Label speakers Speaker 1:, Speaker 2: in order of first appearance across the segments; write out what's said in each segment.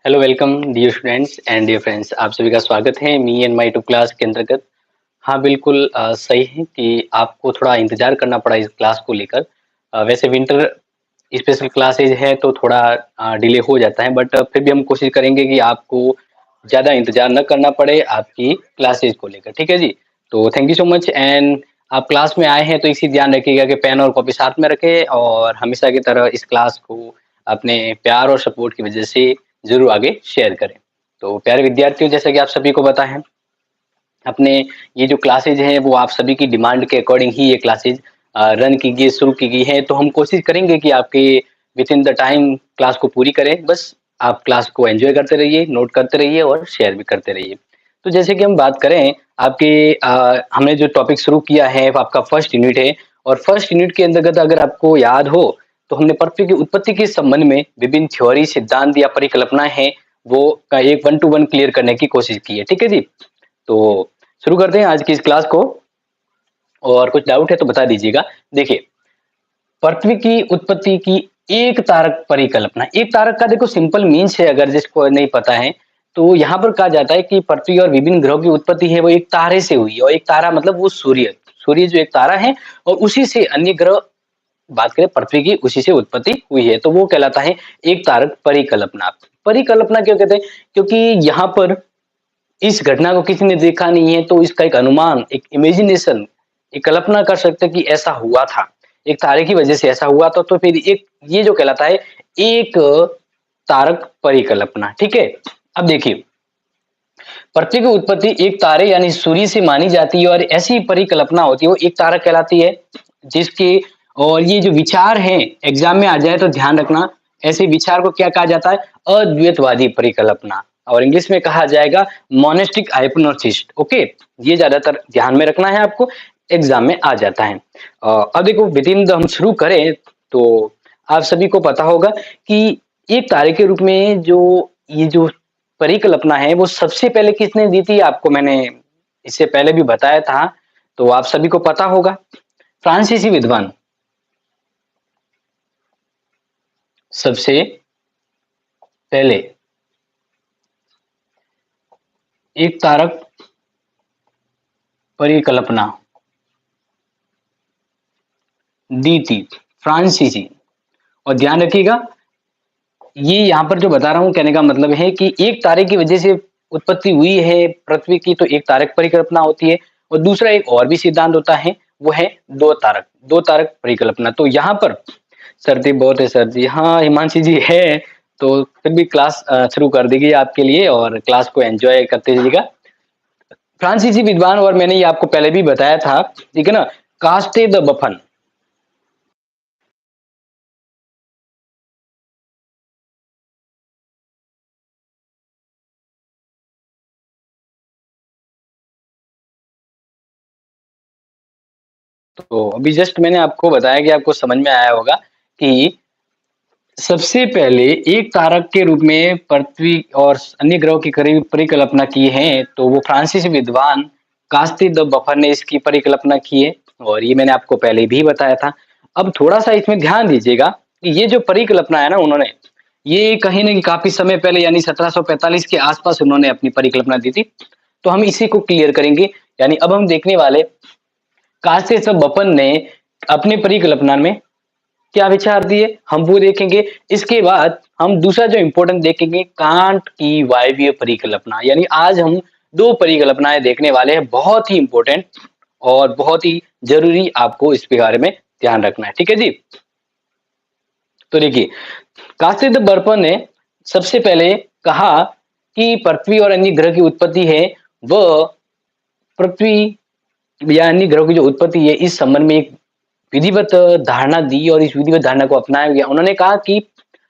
Speaker 1: Hello welcome dear students and dear friends, आप सभी का स्वागत है me and my two class के अंतर्गत। हाँ, बिल्कुल सही है कि आपको थोड़ा इंतजार करना पड़ा इस क्लास को लेकर। वैसे विंटर स्पेशल क्लासेज है तो थोड़ा डिले हो जाता है, बट फिर भी हम कोशिश करेंगे कि आपको ज़्यादा इंतजार न करना पड़े आपकी क्लासेज को लेकर। ठीक है जी। तो thank you so much. And आप क्लास में आए हैं तो इसी ध्यान रखिएगा कि पेन और कॉपी साथ में रखें और हमेशा की तरह इस क्लास को अपने प्यार और सपोर्ट की वजह से ज़रूर आगे शेयर करें। तो प्यारे विद्यार्थियों, जैसा कि आप सभी को पता है, अपने ये जो क्लासेज हैं वो आप सभी की डिमांड के अकॉर्डिंग ही ये क्लासेज रन की गई, शुरू की गई है। तो हम कोशिश करेंगे कि आपके with in the time class को पूरी करें। बस आप क्लास को एंजॉय करते रहिए, नोट करते रहिए और शेयर भी करते रहिए। तो जैसे कि हम बात करें आपके हमने जो टॉपिक शुरू किया है वो आपका फर्स्ट यूनिट है। और फर्स्ट यूनिट के अंतर्गत अगर आपको याद हो तो हमने पृथ्वी की उत्पत्ति के संबंध में विभिन्न थ्योरी, सिद्धांत या परिकल्पनाएं हैं वो का एक वन टू वन क्लियर करने की कोशिश की है। ठीक है जी। तो शुरू करते हैं आज की इस क्लास को। और कुछ डाउट है तो बता दीजिएगा। देखिए, पृथ्वी की उत्पत्ति की एक तारक परिकल्पना। एक तारक का देखो सिंपल मीन्स है, अगर जिसको नहीं पता है तो यहाँ पर कहा जाता है कि पृथ्वी और विभिन्न ग्रहों की उत्पत्ति है वो एक तारे से हुई है। और एक तारा मतलब वो सूर्य, सूर्य जो एक तारा है और उसी से अन्य ग्रह, बात करें पृथ्वी की, उसी से उत्पत्ति हुई है। तो वो कहलाता है एक तारक परिकल्पना। परिकल्पना क्यों कहते हैं? क्योंकि यहाँ पर इस घटना को किसी ने देखा नहीं है तो इसका एक अनुमान, एक इमेजिनेशन, एक कल्पना कर सकते हैं कि ऐसा हुआ था, एक तारे की वजह से ऐसा हुआ था। तो फिर एक ये जो कहलाता है एक तारक परिकल्पना। ठीक है। अब देखिए, पृथ्वी की उत्पत्ति एक तारे यानी सूर्य से मानी जाती है और ऐसी परिकल्पना होती है वो एक तारक कहलाती है जिसके, और ये जो विचार है एग्जाम में आ जाए तो ध्यान रखना, ऐसे विचार को क्या कहा जाता है? अद्वैतवादी परिकल्पना, और इंग्लिश में कहा जाएगा मोनेस्टिक हाइपोथेसिस। ओके, ये ज्यादातर ध्यान में रखना है आपको, एग्जाम में आ जाता है। अब देखो विद इन द हम शुरू करें तो आप सभी को पता होगा कि एक तारे के रूप में जो ये जो परिकल्पना है वो सबसे पहले किसने दी थी? आपको मैंने इससे पहले भी बताया था, तो आप सभी को पता होगा। फ्रांसीसी विद्वान सबसे पहले एक तारक परिकल्पना दी थी, फ्रांसीसी। और ध्यान रखिएगा, ये यहाँ पर जो बता रहा हूँ कहने का मतलब है कि एक तारे की वजह से उत्पत्ति हुई है पृथ्वी की, तो एक तारक परिकल्पना होती है। और दूसरा एक और भी सिद्धांत होता है, वो है दो तारक परिकल्पना। तो यहाँ पर सर्दी बहुत है सर जी। हाँ हिमांशी जी है, तो फिर भी क्लास शुरू कर दी गई आपके लिए और क्लास को एंजॉय करते रहिएगा। फ्रांसीसी विद्वान, और मैंने ये आपको पहले भी बताया था, ठीक है ना, कास्टे द बफन। तो अभी जस्ट मैंने आपको बताया कि आपको समझ में आया होगा कि सबसे पहले एक तारक के रूप में पृथ्वी और अन्य ग्रहों की करीब परिकल्पना की है तो वो फ्रांसीसी विद्वान कास्ती द बफर ने इसकी परिकल्पना की है। और ये मैंने आपको पहले भी बताया था। अब थोड़ा सा इसमें ध्यान दीजिएगा कि ये जो परिकल्पना है ना उन्होंने, ये कहीं ना काफी समय पहले यानी 1745 के आसपास उन्होंने अपनी परिकल्पना दी थी। तो हम इसी को क्लियर करेंगे। यानी अब हम देखने वाले कास्ती द बफर ने अपनी परिकल्पना में क्या विचार दिए हम वो देखेंगे। इसके बाद हम दूसरा जो इम्पोर्टेंट देखेंगे, कांट की वायवीय परिकल्पना। यानी आज हम दो परिकल्पनाएं देखने वाले हैं, बहुत ही इंपॉर्टेंट और बहुत ही जरूरी, आपको इसके बारे में ध्यान रखना है। ठीक है जी। तो देखिए, कास्टिद बर्पन ने सबसे पहले कहा कि पृथ्वी और अन्य ग्रह की उत्पत्ति है वह पृथ्वी या अन्य ग्रहों की जो उत्पत्ति है इस संबंध में एक विधिवत धारणा दी और इस विधिवत धारणा को अपनाया गया। उन्होंने कहा कि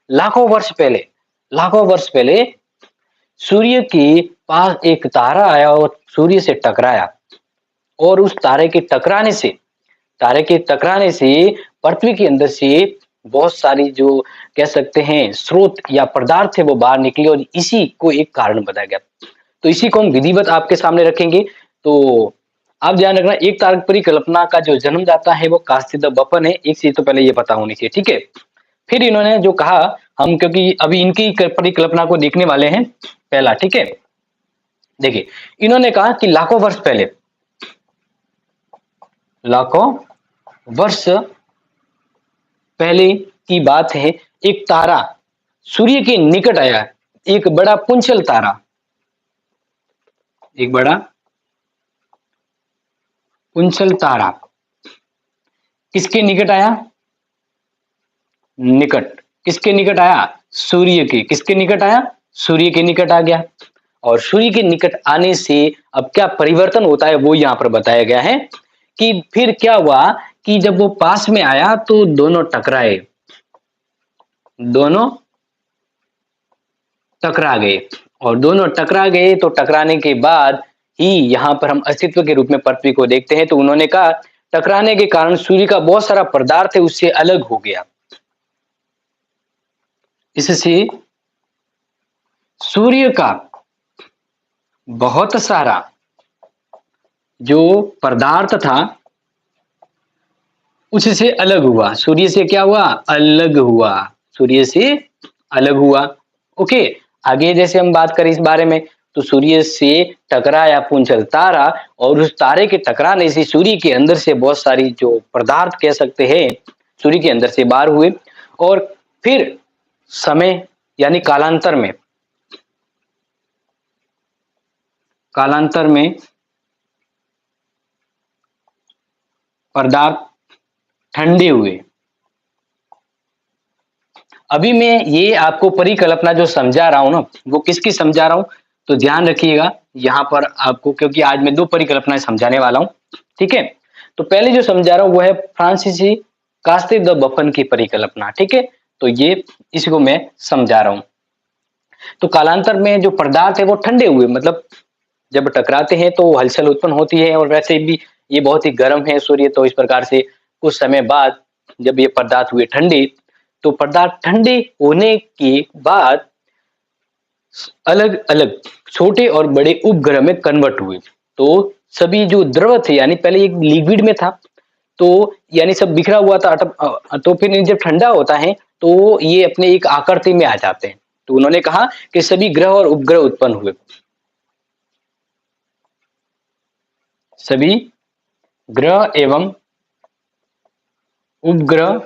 Speaker 1: लाखों वर्ष पहले सूर्य के पास एक तारा आया और सूर्य से टकराया, और उस तारे के टकराने से पृथ्वी के अंदर से बहुत सारी जो कह सकते हैं स्रोत या पदार्थ थे वो बाहर निकले और इसी को एक कारण बताया गया। तो इसी को हम विधिवत आपके सामने रखेंगे। तो आप ध्यान रखना, एक तारक परिकल्पना का जो जन्मदाता है वो कास्टिद बफन है। एक चीज तो पहले ये पता होनी चाहिए। ठीक है। फिर इन्होंने जो कहा हम क्योंकि अभी इनकी परिकल्पना को देखने वाले हैं पहला, ठीक है। देखिए, इन्होंने कहा कि लाखों वर्ष पहले, लाखों वर्ष पहले की बात है, एक तारा सूर्य के निकट आया, एक बड़ा पुंछल तारा, एक बड़ा पुंछल तारा किसके निकट आया? निकट, किसके निकट आया? सूर्य के, किसके निकट आया? सूर्य के निकट आ गया। और सूर्य के निकट आने से अब क्या परिवर्तन होता है वो यहाँ पर बताया गया है कि फिर क्या हुआ कि जब वो पास में आया तो दोनों टकराए, दोनों टकरा गए, और दोनों टकरा गए तो टकराने के बाद ही यहाँ पर हम अस्तित्व के रूप में पृथ्वी को देखते हैं। तो उन्होंने कहा टकराने के कारण सूर्य का बहुत सारा पदार्थ है उससे अलग हो गया, इससे सूर्य का बहुत सारा जो पदार्थ था उससे अलग हुआ। सूर्य से क्या हुआ? अलग हुआ, सूर्य से अलग हुआ। ओके, आगे जैसे हम बात करें इस बारे में, तो सूर्य से टकराया पुंछल तारा, और उस तारे के टकराने से सूर्य के अंदर से बहुत सारी जो पदार्थ कह सकते हैं सूर्य के अंदर से बाहर हुए, और फिर समय यानी कालांतर में, कालांतर में पदार्थ ठंडे हुए। अभी मैं ये आपको परिकल्पना जो समझा रहा हूं ना, वो किसकी समझा रहा हूं, तो ध्यान रखिएगा यहाँ पर आपको, क्योंकि आज मैं दो परिकल्पनाएं समझाने वाला हूं, ठीक है। तो पहले जो समझा रहा हूं वो है फ्रांसीसी कास्ते द बफन की परिकल्पना, ठीक है। तो ये इसको मैं समझा रहा हूं। तो कालांतर में जो पदार्थ है वो ठंडे हुए, मतलब जब टकराते हैं तो हलचल उत्पन्न होती है, और वैसे भी ये बहुत ही गर्म है सूर्य, तो इस प्रकार से कुछ समय बाद जब ये पदार्थ हुए ठंडे, तो पदार्थ ठंडे होने के बाद अलग अलग छोटे और बड़े उपग्रह में कन्वर्ट हुए। तो सभी जो द्रव थे, यानी पहले एक लिक्विड में था, तो यानी सब बिखरा हुआ था, तो फिर जब ठंडा होता है तो ये अपने एक आकृति में आ जाते हैं। तो उन्होंने कहा कि सभी ग्रह और उपग्रह उत्पन्न हुए, सभी ग्रह एवं उपग्रह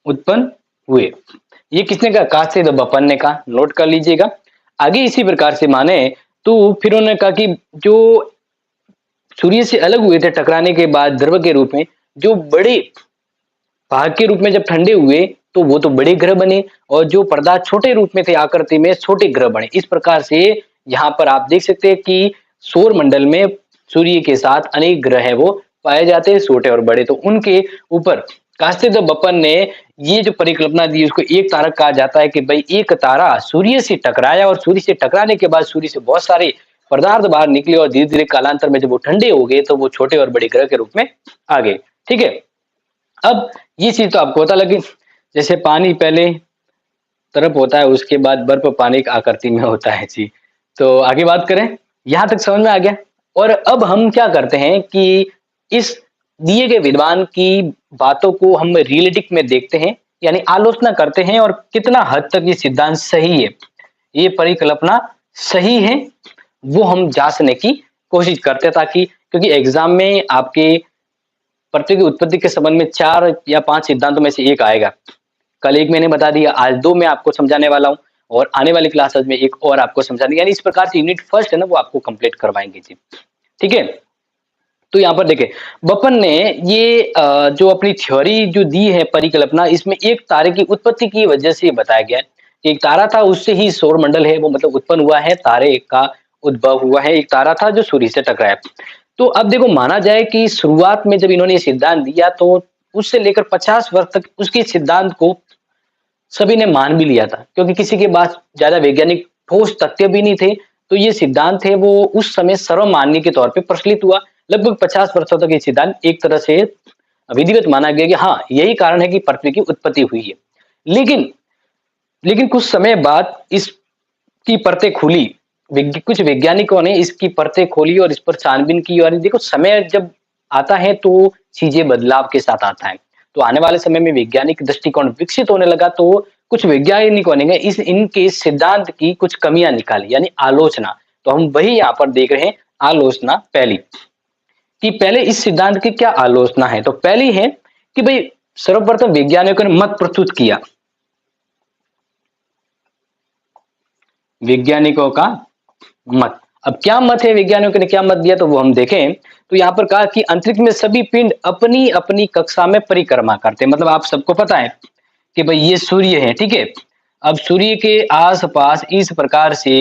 Speaker 1: उत्पन्न हुए। ये किसने कहा? कास्ते द बफन ने कहा, नोट कर लीजिएगा। आगे इसी प्रकार से माने तो फिर उन्होंने कहा कि जो सूर्य से अलग हुए थे टकराने के बाद द्रव के रूप में, जो बड़े भाग के रूप में जब ठंडे हुए तो वो तो बड़े ग्रह बने, और जो पदार्थ छोटे रूप में थे आकृति में, छोटे ग्रह बने। इस प्रकार से यहाँ पर आप देख सकते हैं कि सौर मंडल में सूर्य के साथ अनेक ग्रह है वो पाए जाते हैं, छोटे और बड़े। तो उनके ऊपर कास्ते द बफन ने ये जो परिकल्पना दी, उसको एक तारक कहा जाता है कि भाई एक तारा सूर्य से टकराया, और सूर्य से टकराने के बाद सूर्य से बहुत सारे पदार्थ बाहर निकले, और धीरे धीरे कालांतर में जब वो ठंडे हो गए तो वो छोटे और बड़े ग्रह के रूप में आ गए, ठीक है। अब ये चीज तो आपको पता लगी, जैसे पानी पहले तरफ होता है, उसके बाद बर्फ पानी की आकृति में होता है जी। तो आगे बात करें, यहाँ तक समझ में आ गया। और अब हम क्या करते हैं कि इस दिए गए विद्वान की बातों को हम रियलिटिक में देखते हैं, यानी आलोचना करते हैं, और कितना हद तक ये सिद्धांत सही है, ये परिकल्पना सही है, वो हम जांचने की कोशिश करते हैं, ताकि क्योंकि एग्जाम में आपके पृथ्वी की उत्पत्ति के संबंध में 4 या 5 सिद्धांतों में से एक आएगा। कल एक मैंने बता दिया, आज 2 मैं आपको समझाने वाला हूँ, और आने वाली क्लासेस में एक और आपको समझाने, यानी इस प्रकार से यूनिट फर्स्ट है ना वो आपको कंप्लीट करवाएंगे जी, ठीक है। तो यहाँ पर देखें, बफन ने ये जो अपनी थ्योरी जो दी है परिकल्पना, इसमें एक तारे की उत्पत्ति की वजह से बताया गया है कि एक तारा था, उससे ही सौर मंडल है वो मतलब उत्पन्न हुआ है, तारे का उद्भव हुआ है। एक तारा था जो सूर्य से टकराया। तो अब देखो, माना जाए कि शुरुआत में जब इन्होंने ये सिद्धांत दिया तो उससे लेकर 50 वर्ष तक उसके सिद्धांत को सभी ने मान भी लिया था, क्योंकि किसी के पास ज्यादा वैज्ञानिक ठोस तथ्य भी नहीं थे। तो ये सिद्धांत है वो उस समय सर्वमान्य के तौर पे प्रचलित हुआ। लगभग 50 वर्षों तक ये सिद्धांत एक तरह से विधिवत माना गया कि हाँ, यही कारण है कि पृथ्वी की उत्पत्ति हुई है। लेकिन लेकिन कुछ समय बाद इसकी परतें खुली, कुछ वैज्ञानिकों ने इसकी परतें खोली और इस पर छानबीन की, और देखो समय जब आता है तो चीजें बदलाव के साथ आता है। तो आने वाले समय में वैज्ञानिक दृष्टिकोण विकसित होने लगा, तो कुछ वैज्ञानिकों ने इस इनके सिद्धांत की कुछ कमियां निकाली, यानी आलोचना। तो हम वही यहाँ पर देख रहे हैं, आलोचना पहली, कि पहले इस सिद्धांत की क्या आलोचना है। तो पहली है कि भाई सर्वप्रथम वैज्ञानिकों ने मत प्रस्तुत किया, वैज्ञानिकों का मत। अब क्या मत है, वैज्ञानिकों ने क्या मत दिया, तो वो हम देखें। तो यहाँ पर कहा कि अंतरिक्ष में सभी पिंड अपनी अपनी कक्षा में परिक्रमा करते हैं। मतलब आप सबको पता है कि भाई ये सूर्य है, ठीक है। अब सूर्य के आसपास इस प्रकार से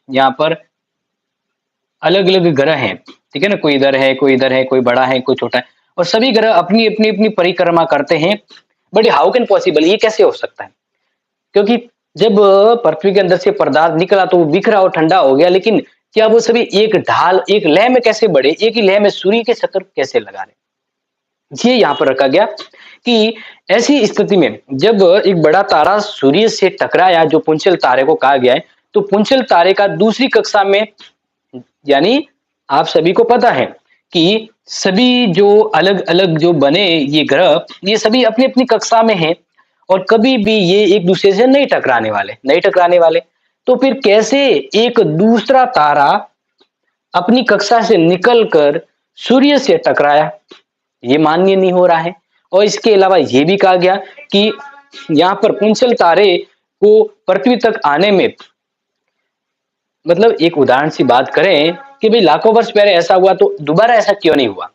Speaker 1: यहाँ पर अलग अलग ग्रह हैं, ठीक है ना, कोई इधर है, कोई इधर है, कोई बड़ा है, कोई छोटा है, और सभी ग्रह अपनी अपनी अपनी परिक्रमा करते हैं। बट हाउ कैन पॉसिबल, ये कैसे हो सकता है? क्योंकि जब पृथ्वी के अंदर से पदार्थ निकला तो वो बिखरा और ठंडा हो गया, लेकिन क्या वो सभी एक ढाल, एक लय में कैसे बढ़े, एक ही लय में सूर्य के चक्कर कैसे लगा रहे? ये यहाँ पर रखा गया कि ऐसी स्थिति में जब एक बड़ा तारा सूर्य से टकराया, जो पुंछल तारे को कहा गया है, तो पुंछल तारे का दूसरी कक्षा में, यानी आप सभी को पता है कि सभी जो अलग अलग जो बने ये ग्रह, ये सभी अपनी अपनी कक्षा में हैं, और कभी भी ये एक दूसरे से नहीं टकराने वाले, नहीं टकराने वाले। तो फिर कैसे एक दूसरा तारा अपनी कक्षा से निकलकर सूर्य से टकराया, ये मान्य नहीं हो रहा है। और इसके अलावा ये भी कहा गया कि यहाँ पर पुंछल तारे को पृथ्वी तक आने में, मतलब एक उदाहरण सी बात करें कि भाई लाखों वर्ष पहले ऐसा हुआ, तो दोबारा ऐसा क्यों नहीं हुआ,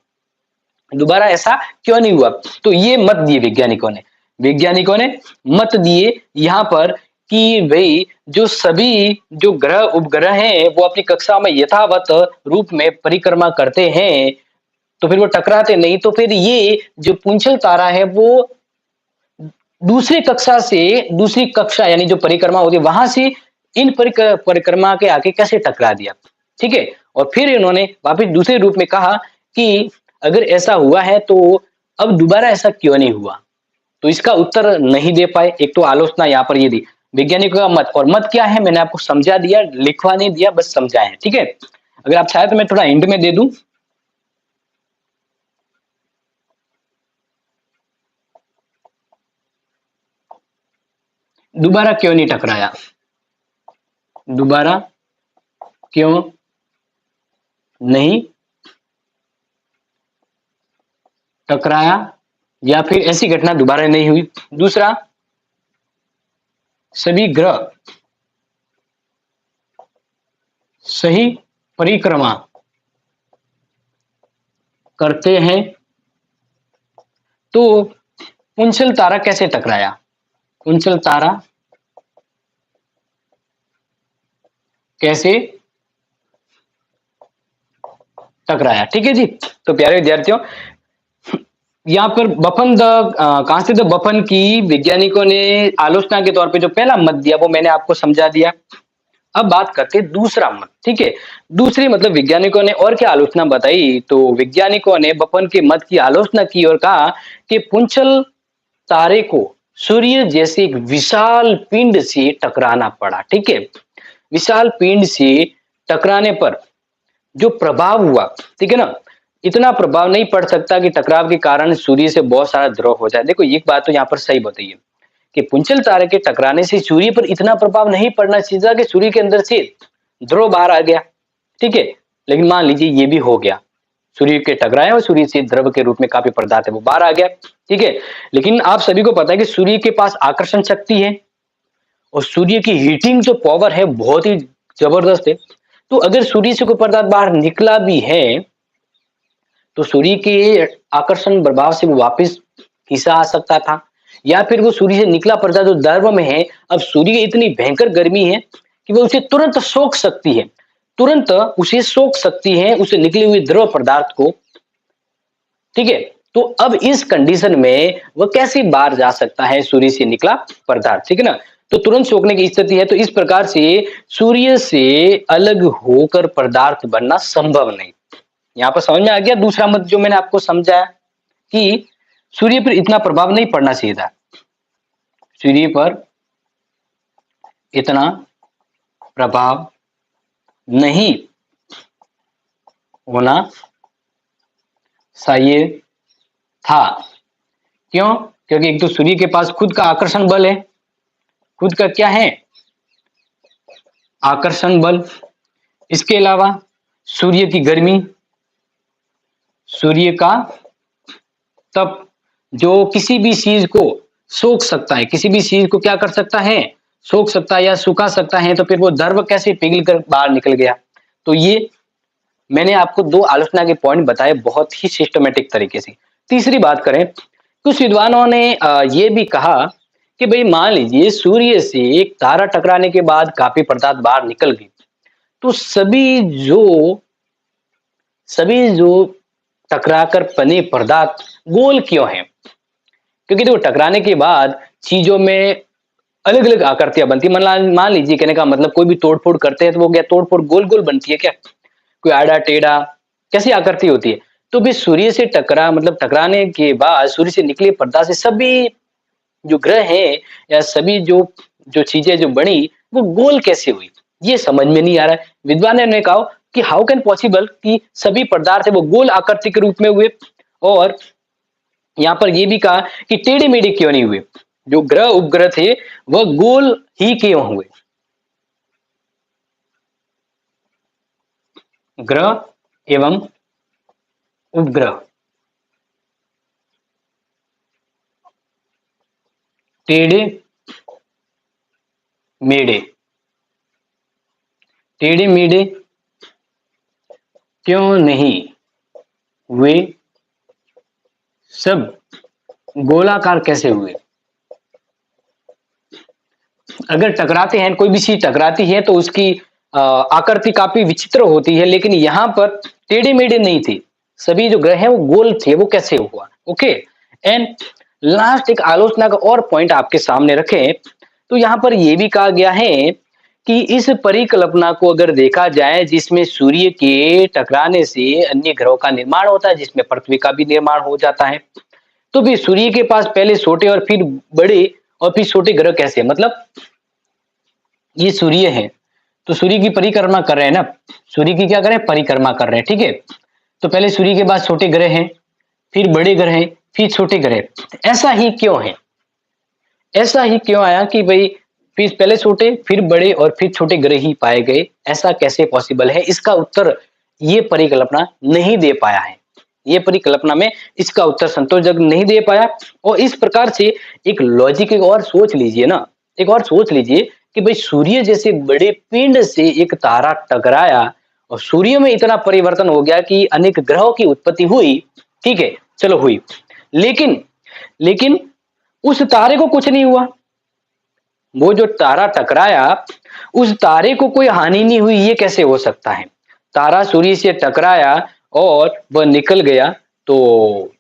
Speaker 1: दोबारा ऐसा क्यों नहीं हुआ? तो ये मत दिए वैज्ञानिकों ने, वैज्ञानिकों ने मत दिए यहाँ पर कि भाई जो सभी जो ग्रह उपग्रह हैं वो अपनी कक्षा में यथावत रूप में परिक्रमा करते हैं, तो फिर वो टकराते नहीं। तो फिर ये जो पुंछल तारा है वो दूसरी कक्षा से, दूसरी कक्षा यानी जो परिक्रमा होती है वहां से इन परिक्रमा के आके कैसे टकरा दिया, ठीक है। और फिर इन्होंने वापिस दूसरे रूप में कहा कि अगर ऐसा हुआ है तो अब दोबारा ऐसा क्यों नहीं हुआ? तो इसका उत्तर नहीं दे पाए। एक तो आलोचना यहाँ पर ये दी वैज्ञानिकों का मत, और मत क्या है मैंने आपको समझा दिया, लिखवा नहीं दिया, बस समझाया है, ठीक है। अगर आप चाहे तो मैं थोड़ा एंड में दे दूं। दोबारा क्यों नहीं टकराया, दोबारा क्यों नहीं टकराया, या फिर ऐसी घटना दोबारा नहीं हुई। दूसरा, सभी ग्रह सही परिक्रमा करते हैं, तो पुंछल तारा कैसे टकराया, पुंछल तारा कैसे टकराया, ठीक है जी। तो प्यारे विद्यार्थियों, यहाँ पर बफन द कांस्टेंट बफन की वैज्ञानिकों ने आलोचना के तौर पे जो पहला मत दिया वो मैंने आपको समझा दिया। अब बात करते हैं दूसरा मत, ठीक है। दूसरी मतलब वैज्ञानिकों ने और क्या आलोचना बताई, तो वैज्ञानिकों ने बफन के मत की आलोचना की और कहा कि पुंछल तारे को सूर्य जैसे एक विशाल पिंड से टकराना पड़ा, ठीक है। विशाल पिंड से टकराने पर जो प्रभाव हुआ, ठीक है ना, इतना प्रभाव नहीं पड़ सकता कि टकराव के कारण सूर्य से बहुत सारा द्रव हो जाए। देखो एक बात तो यहाँ पर सही बताइए कि पुंछल तारे के टकराने से सूर्य पर इतना प्रभाव नहीं पड़ना चाहिए कि सूर्य के अंदर से ध्रुव बाहर आ गया, ठीक है। लेकिन मान लीजिए ये भी हो गया, सूर्य के टकराए और सूर्य से द्रव के रूप में काफी पदार्थ है वो बाहर आ गया, ठीक है। लेकिन आप सभी को पता है कि सूर्य के पास आकर्षण शक्ति है, और सूर्य की हीटिंग जो पावर है बहुत ही जबरदस्त है। तो अगर सूर्य से कोई पदार्थ बाहर निकला भी है तो सूर्य के आकर्षण प्रभाव से वो वापस खींचा आ सकता था, या फिर वो सूर्य से निकला पदार्थ जो द्रव में है, अब सूर्य की इतनी भयंकर गर्मी है कि वो उसे तुरंत सोख सकती है, तुरंत उसे सोख सकती है, उसे निकले हुए द्रव पदार्थ को, ठीक है। तो अब इस कंडीशन में वह कैसे बाहर जा सकता है सूर्य से निकला पदार्थ, ठीक है ना। तो तुरंत सोखने की स्थिति है, तो इस प्रकार से सूर्य से अलग होकर पदार्थ बनना संभव नहीं। यहाँ पर समझ में आ गया दूसरा मत जो मैंने आपको समझाया कि सूर्य पर इतना प्रभाव नहीं पड़ना चाहिए था, सूर्य पर इतना प्रभाव नहीं होना चाहिए था। क्यों? क्योंकि एक तो सूर्य के पास खुद का आकर्षण बल है, खुद का क्या है, आकर्षण बल। इसके अलावा सूर्य की गर्मी, सूर्य का तप, जो किसी भी चीज को सोख सकता है, किसी भी चीज को क्या कर सकता है, सोख सकता है या सुखा सकता है। तो फिर वो द्रव कैसे पिघल कर बाहर निकल गया। तो ये मैंने आपको दो आलोचना के पॉइंट बताए बहुत ही सिस्टमेटिक तरीके से। तीसरी बात करें, कुछ विद्वानों ने ये भी कहा कि भाई मान लीजिए सूर्य से एक तारा टकराने के बाद काफी पदार्थ बाहर निकल गई, तो सभी जो टकराकर बने पदार्थ गोल क्यों हैं? क्योंकि देखो टकराने के बाद चीजों में अलग अलग आकृतियां बनती है। मान लीजिए, कहने का मतलब कोई भी तोड़फोड़ करते हैं तो वो क्या तोड़फोड़ गोल गोल बनती है क्या? कोई आड़ा टेढ़ा कैसी आकृति होती है? तो भी सूर्य से टकराने के बाद सूर्य से निकले पदार्थ से सभी जो ग्रह हैं या सभी जो जो चीजें जो बनी वो गोल कैसे हुई, ये समझ में नहीं आ रहा है। विद्वान ने कहा कि हाउ कैन पॉसिबल कि सभी पदार्थ है वो गोल आकृति के रूप में हुए, और यहाँ पर ये भी कहा कि टेढ़े मेढ़े क्यों नहीं हुए, जो ग्रह उपग्रह थे वह गोल ही क्यों हुए। ग्रह एवं उपग्रह टेढ़े मेढ़े, टेढ़े मेढ़े क्यों नहीं हुए, सब गोलाकार कैसे हुए? अगर टकराते हैं, कोई भी चीज टकराती है तो उसकी आकृति काफी विचित्र होती है, लेकिन यहाँ पर टेढ़े मेढ़े नहीं थे, सभी जो ग्रह हैं वो गोल थे, वो कैसे हुआ? ओके। एंड लास्ट एक आलोचना का और पॉइंट आपके सामने रखें, तो यहाँ पर यह भी कहा गया है कि इस परिकल्पना को अगर देखा जाए जिसमें सूर्य के टकराने से अन्य ग्रहों का निर्माण होता है, जिसमें पृथ्वी का भी निर्माण हो जाता है, तो फिर सूर्य के पास पहले छोटे और फिर बड़े और फिर छोटे ग्रह कैसे? मतलब ये सूर्य है तो सूर्य की परिक्रमा कर रहे हैं ना, सूर्य की क्या करें, परिक्रमा कर रहे हैं, ठीक है। तो पहले सूर्य के बाद छोटे ग्रह हैं, फिर बड़े ग्रह हैं, फिर छोटे ग्रह। ऐसा ही क्यों है? ऐसा ही क्यों आया कि भाई फिर पहले छोटे फिर बड़े और फिर छोटे ग्रह ही पाए गए? ऐसा कैसे पॉसिबल है? इसका उत्तर ये परिकल्पना नहीं दे पाया है, ये परिकल्पना में इसका उत्तर संतोषजनक नहीं दे पाया। और इस प्रकार से एक लॉजिक एक और सोच लीजिए ना, एक और सोच लीजिए कि भाई सूर्य जैसे बड़े पिंड से एक तारा टकराया और सूर्य में इतना परिवर्तन हो गया कि अनेक ग्रहों की उत्पत्ति हुई, ठीक है, चलो हुई, लेकिन लेकिन उस तारे को कुछ नहीं हुआ। वो जो तारा टकराया उस तारे को कोई हानि नहीं हुई, ये कैसे हो सकता है? तारा सूर्य से टकराया और वह निकल गया, तो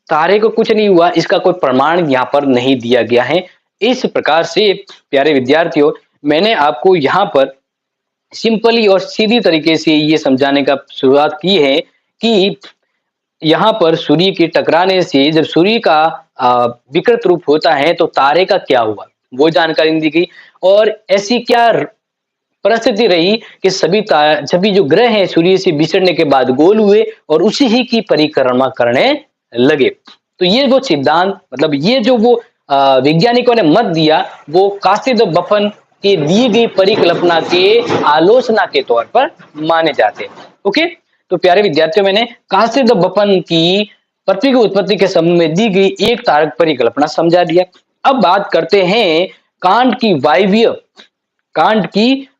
Speaker 1: तारे को कुछ नहीं हुआ, इसका कोई प्रमाण यहाँ पर नहीं दिया गया है। इस प्रकार से प्यारे विद्यार्थियों, मैंने आपको यहाँ पर सिंपली और सीधी तरीके से ये समझाने का शुरुआत की है कि यहाँ पर सूर्य के टकराने से जब सूर्य का विकृत रूप होता है तो तारे का क्या हुआ, वो जानकारी दी गई। और ऐसी क्या परिस्थिति रही कि सभी जो ग्रह हैं सूर्य से बिछड़ने के बाद गोल हुए और उसी ही की परिक्रमा करने लगे। तो ये वो सिद्धांत, मतलब ये जो वो वैज्ञानिकों ने मत दिया, वो कासिद बफन के दी गई परिकल्पना के आलोचना के तौर पर माने जाते हैं। ओके, तो प्यारे विद्यार्थियों, मैंने कासिद बफन की पृथ्वी की उत्पत्ति के संबंध में दी गई एक तारक परिकल्पना समझा दिया। अब बात करते हैं कांट की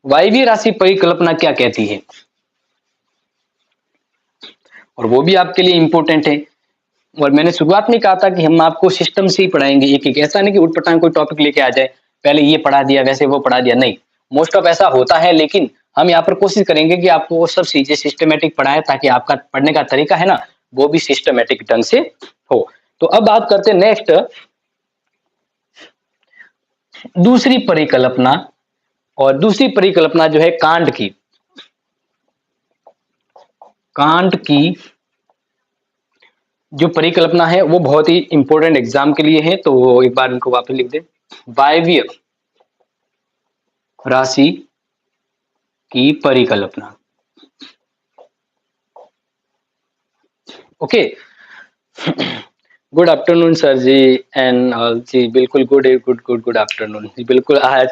Speaker 1: वायवीय राशि परिकल्पना क्या कहती है, और वो भी आपके लिए इंपॉर्टेंट है। और मैंने शुरुआत में कहा था कि हम आपको सिस्टम से ही पढ़ाएंगे, एक एक, ऐसा नहीं कि उठपटांग कोई टॉपिक लेके आ जाए, पहले ये पढ़ा दिया वैसे वो पढ़ा दिया, नहीं। मोस्ट ऑफ ऐसा होता है, लेकिन हम यहाँ पर कोशिश करेंगे कि आपको वो सब चीजें सिस्टमेटिक पढ़ाएं ताकि आपका पढ़ने का तरीका है ना वो भी सिस्टमेटिक ढंग से हो। तो अब बात करते हैं नेक्स्ट दूसरी परिकल्पना, और दूसरी परिकल्पना जो है कांट की जो परिकल्पना है वो बहुत ही इंपॉर्टेंट एग्जाम के लिए है, तो एक बार इनको वापस लिख दे। वायवीय राशि की परिकल्पना, ओके। गुड आफ्टरनून सर जी। एंड जी बिल्कुल गुड आफ्टरनून जी। बिल्कुल आज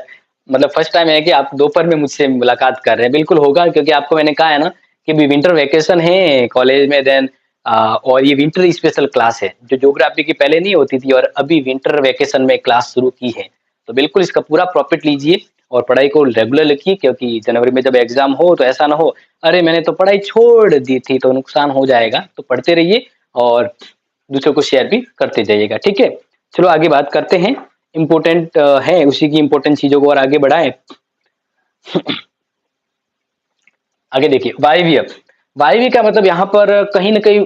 Speaker 1: मतलब फर्स्ट टाइम है कि आप दोपहर में मुझसे मुलाकात कर रहे हैं। बिल्कुल होगा क्योंकि आपको मैंने कहा है ना कि अभी विंटर वैकेशन है कॉलेज में। देन और ये विंटर स्पेशल क्लास है जो ज्योग्राफी की पहले नहीं होती थी और अभी विंटर वैकेशन में क्लास शुरू की है। तो बिल्कुल इसका पूरा प्रॉफिट लीजिए और पढ़ाई को रेगुलर लिखिए क्योंकि जनवरी में जब एग्जाम हो तो ऐसा ना हो अरे मैंने तो पढ़ाई छोड़ दी थी तो नुकसान हो जाएगा। तो पढ़ते रहिए और दूसरों को शेयर भी करते जाइएगा, ठीक है? चलो आगे बात करते हैं। इम्पोर्टेंट है उसी की इम्पोर्टेंट चीजों को और आगे बढ़ाएं। आगे देखिए वायव्य। वायव्य का मतलब यहाँ पर कहीं ना कहीं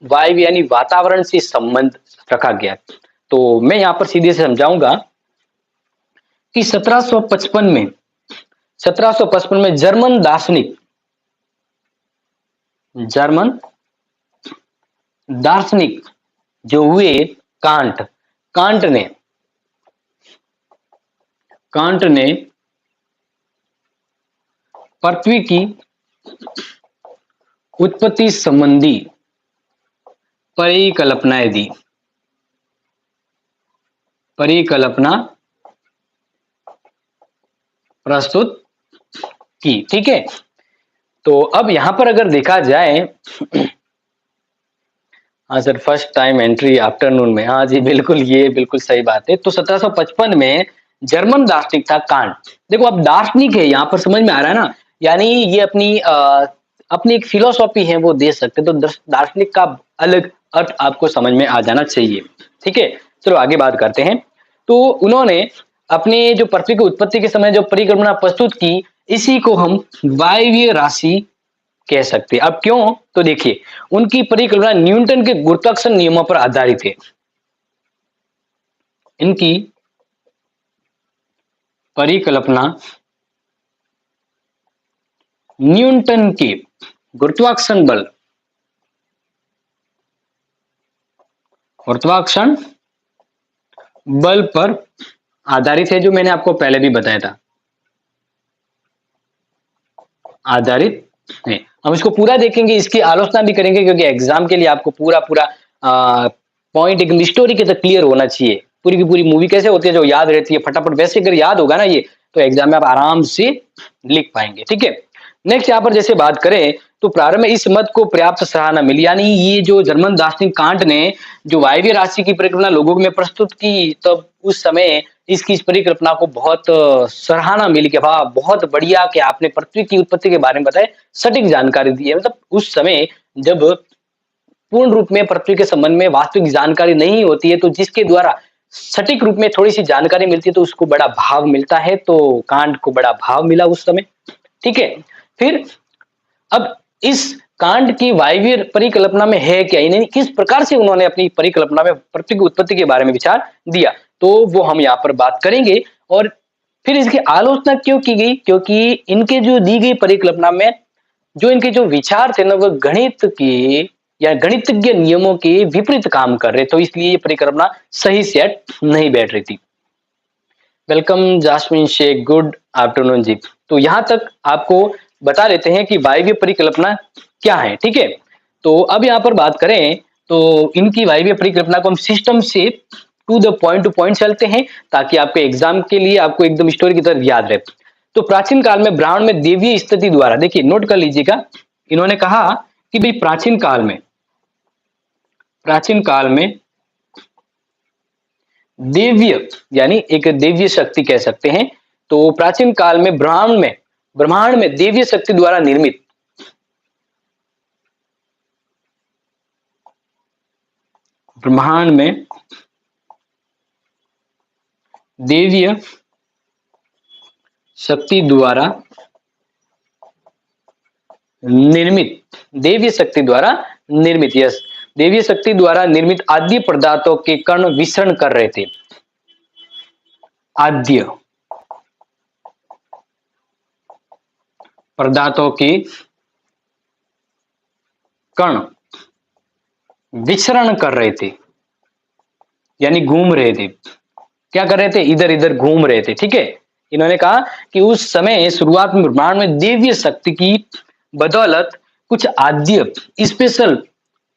Speaker 1: वायव्य यानी वातावरण से संबंध रखा गया। तो मैं यहाँ पर सीधे से समझाऊंगा कि 1755 में 1755 में जर्मन दार्शनिक जो हुए कांट कांट ने कांट ने पृथ्वी की उत्पत्ति संबंधी परिकल्पनाएं दी। परिकल्पना प्रस्तुत की, ठीक है? तो अब यहां पर अगर देखा जाए हाँ sir, first time entry afternoon में। हाँ जी, बिल्कुल ये बिल्कुल सही बात है। तो 1755 में जर्मन दार्शनिक था कांट। देखो अब दार्शनिक है यहाँ पर समझ में आ रहा है ना, यानी ये अपनी एक फिलोसॉफी है वो दे सकते। तो दार्शनिक का अलग अर्थ आपको समझ में आ जाना चाहिए, ठीक है? चलो आगे बात करते हैं। तो उन्होंने अपने जो पृथ्वी की उत्पत्ति के समय जो परिकल्पना प्रस्तुत की, इसी को हम वायवीय राशि कह सकते हैं। अब क्यों? तो देखिए उनकी परिकल्पना न्यूटन के गुरुत्वाकर्षण नियमों पर आधारित है। इनकी परिकल्पना न्यूटन के गुरुत्वाकर्षण बल पर आधारित है, जो मैंने आपको पहले भी बताया था, आधारित है। हम इसको पूरा देखेंगे, इसकी आलोचना भी करेंगे क्योंकि एग्जाम के लिए आपको पूरा पूरा पॉइंट एक स्टोरी के तक क्लियर होना चाहिए। पूरी की पूरी मूवी कैसे होती है जो याद रहती है फटाफट, वैसे अगर याद होगा ना ये, तो एग्जाम में आप आराम से लिख पाएंगे, ठीक है? नेक्स्ट यहाँ पर जैसे बात करें तो प्रारंभ में इस मत को पर्याप्त सराहना मिली, यानी ये जो जर्मन दार्शनिक कांट ने जो वायवीय राशि की परिकल्पना लोगों में प्रस्तुत की, तब उस समय इसकी इस परिकल्पना को बहुत सराहना मिली कि वाह बहुत बढ़िया कि आपने पृथ्वी की उत्पत्ति के बारे में बताया, सटीक जानकारी दी है। मतलब उस समय जब पूर्ण रूप में पृथ्वी के संबंध में वास्तविक जानकारी नहीं होती है, तो जिसके द्वारा सटीक रूप में थोड़ी सी जानकारी मिलती है तो उसको बड़ा भाव मिलता है। तो कांट को बड़ा भाव मिला उस समय, ठीक है? फिर अब इस कांट की वायवीय परिकल्पना में है क्या, यानी किस प्रकार से उन्होंने अपनी परिकल्पना में पृथ्वी की उत्पत्ति के बारे में विचार दिया, तो वो हम यहाँ पर बात करेंगे। और फिर इसकी आलोचना क्यों की गई, क्योंकि इनके जो दी गई परिकल्पना में जो इनके जो विचार थे ना, वो गणित के या गणितज्ञ नियमों के विपरीत काम कर रहे, तो इसलिए ये परिकल्पना सही सेट नहीं बैठ रही थी। Welcome Jasmine Shaikh, good afternoon जी। तो यहां तक आपको बता देते हैं कि वायवीय परिकल्पना क्या है, ठीक है? तो अब यहाँ पर बात करें तो इनकी वायवीय परिकल्पना को हम सिस्टम से टू पॉइंट चलते हैं ताकि आपके एग्जाम के लिए आपको एकदम स्टोरी की तरह याद रहे। तो प्राचीन काल में ब्राह्मण में देवीय स्थिति द्वारा, देखिए नोट कर लीजिएगा, इन्होंने कहा कि भाई प्राचीन काल में देव्य यानी एक देव्य शक्ति कह सकते हैं। तो प्राचीन काल में ब्रह्मांड में देव्य शक्ति द्वारा निर्मित ब्रह्मांड में देवीय शक्ति द्वारा यस, देवीय शक्ति द्वारा निर्मित आद्य पदार्थों के कण विसरण कर रहे थे। आद्य पदार्थों के कण विचरण कर रहे थे, यानी घूम रहे थे। क्या कर रहे थे? इधर इधर घूम रहे थे, ठीक है? इन्होंने कहा कि उस समय शुरुआत में ब्रह्मांड में देवीय शक्ति की बदौलत कुछ आद्य स्पेशल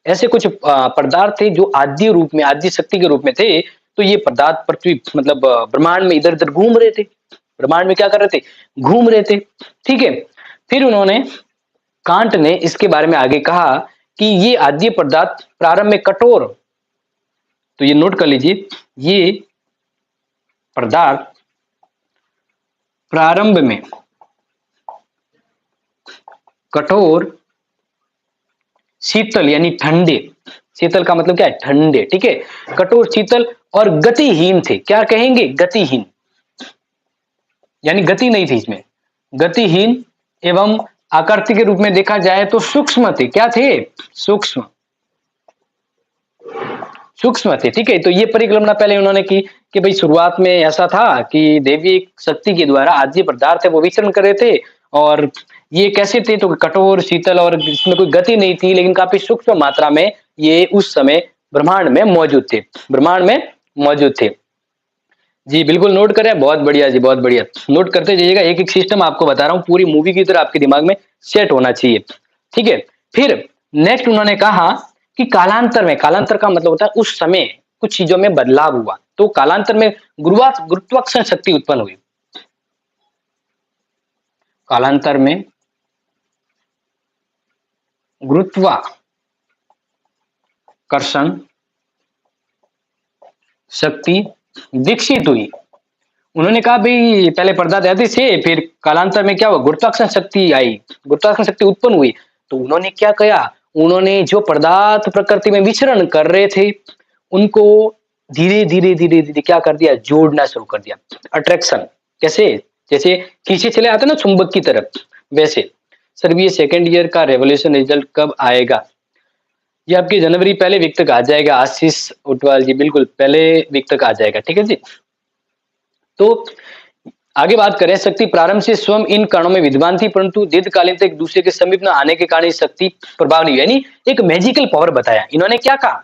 Speaker 1: ऐसे कुछ पदार्थ थे जो आद्य रूप में, आद्य शक्ति के रूप में थे। तो ये पदार्थ पृथ्वी मतलब ब्रह्मांड में इधर-उधर घूम रहे थे। ब्रह्मांड में क्या कर रहे थे? घूम रहे थे। ठीक है? फिर उन्होंने कांट ने इसके बारे में आगे कहा कि ये आद्य पदार्थ प्रारंभ में कठोर, तो ये नोट कर लीजिए, ये पदार्थ प्रारंभ में कठोर, शीतल यानी ठंडे, शीतल का मतलब क्या है? ठंडे, ठीक है? कठोर, शीतल और गतिहीन थे। क्या कहेंगे? गतिहीन, यानी गति नहीं थी इसमें। गतिहीन एवं आकृति के रूप में देखा जाए तो सूक्ष्म थे। क्या थे? सूक्ष्म, सूक्ष्म थे। ठीक है? तो ये परिकल्पना पहले उन्होंने की कि भाई शुरुआत में ऐसा था कि दैवी शक्ति के द्वारा आद्य पदार्थ है वो विचरण कर रहे थे, और ये कैसे थे? तो कठोर, शीतल और इसमें कोई गति नहीं थी, लेकिन काफी सूक्ष्म मात्रा में ये उस समय ब्रह्मांड में मौजूद थे, ब्रह्मांड में मौजूद थे। जी, बिल्कुल नोट करें, बहुत बढ़िया जी, बहुत बढ़िया। नोट करते जाइएगा, एक-एक सिस्टम आपको बता रहा हूँ, पूरी मूवी की तरह आपके दिमाग में सेट होना चाहिए, ठीक है? फिर नेक्स्ट उन्होंने कहा कि कालांतर में, कालांतर का मतलब होता है उस समय कुछ चीज़ों में बदलाव हुआ, तो कालांतर में गुरुत्वाकर्षण शक्ति उत्पन्न हुई। कालांतर में गुरुत्वाकर्षण शक्ति विकसित हुई। उन्होंने कहा भई पहले पदार्थ ऐसे थे, फिर कालांतर में क्या हुआ? गुरुत्वाकर्षण शक्ति आई, गुरुत्वाकर्षण शक्ति उत्पन्न हुई। तो उन्होंने क्या किया? उन्होंने जो पदार्थ प्रकृति में विचरण कर रहे थे, उनको धीरे-धीरे, धीरे-धीरे क्या कर दिया? जोड़ना शुरू कर दिया। अट्रैक्शन, कैसे? जैसे खींचे चले आते हैं ना चुंबक की तरफ, वैसे। सर ये सेकंड ईयर का रेवोल्यूशन रिजल्ट कब आएगा? ये आपके जनवरी पहले वीक तक आ जाएगा, आशीष उटवाल जी, बिल्कुल पहले वीक तक आ जाएगा, ठीक है जी? तो आगे बात करें, शक्ति प्रारंभ से स्वयं इन कणों में विद्यमान थी, परंतु दीर्घकालीन तक एक दूसरे के समीप न आने के कारण शक्ति प्रभाव नहीं हुई, यानी एक मैजिकल पावर बताया। इन्होंने क्या कहा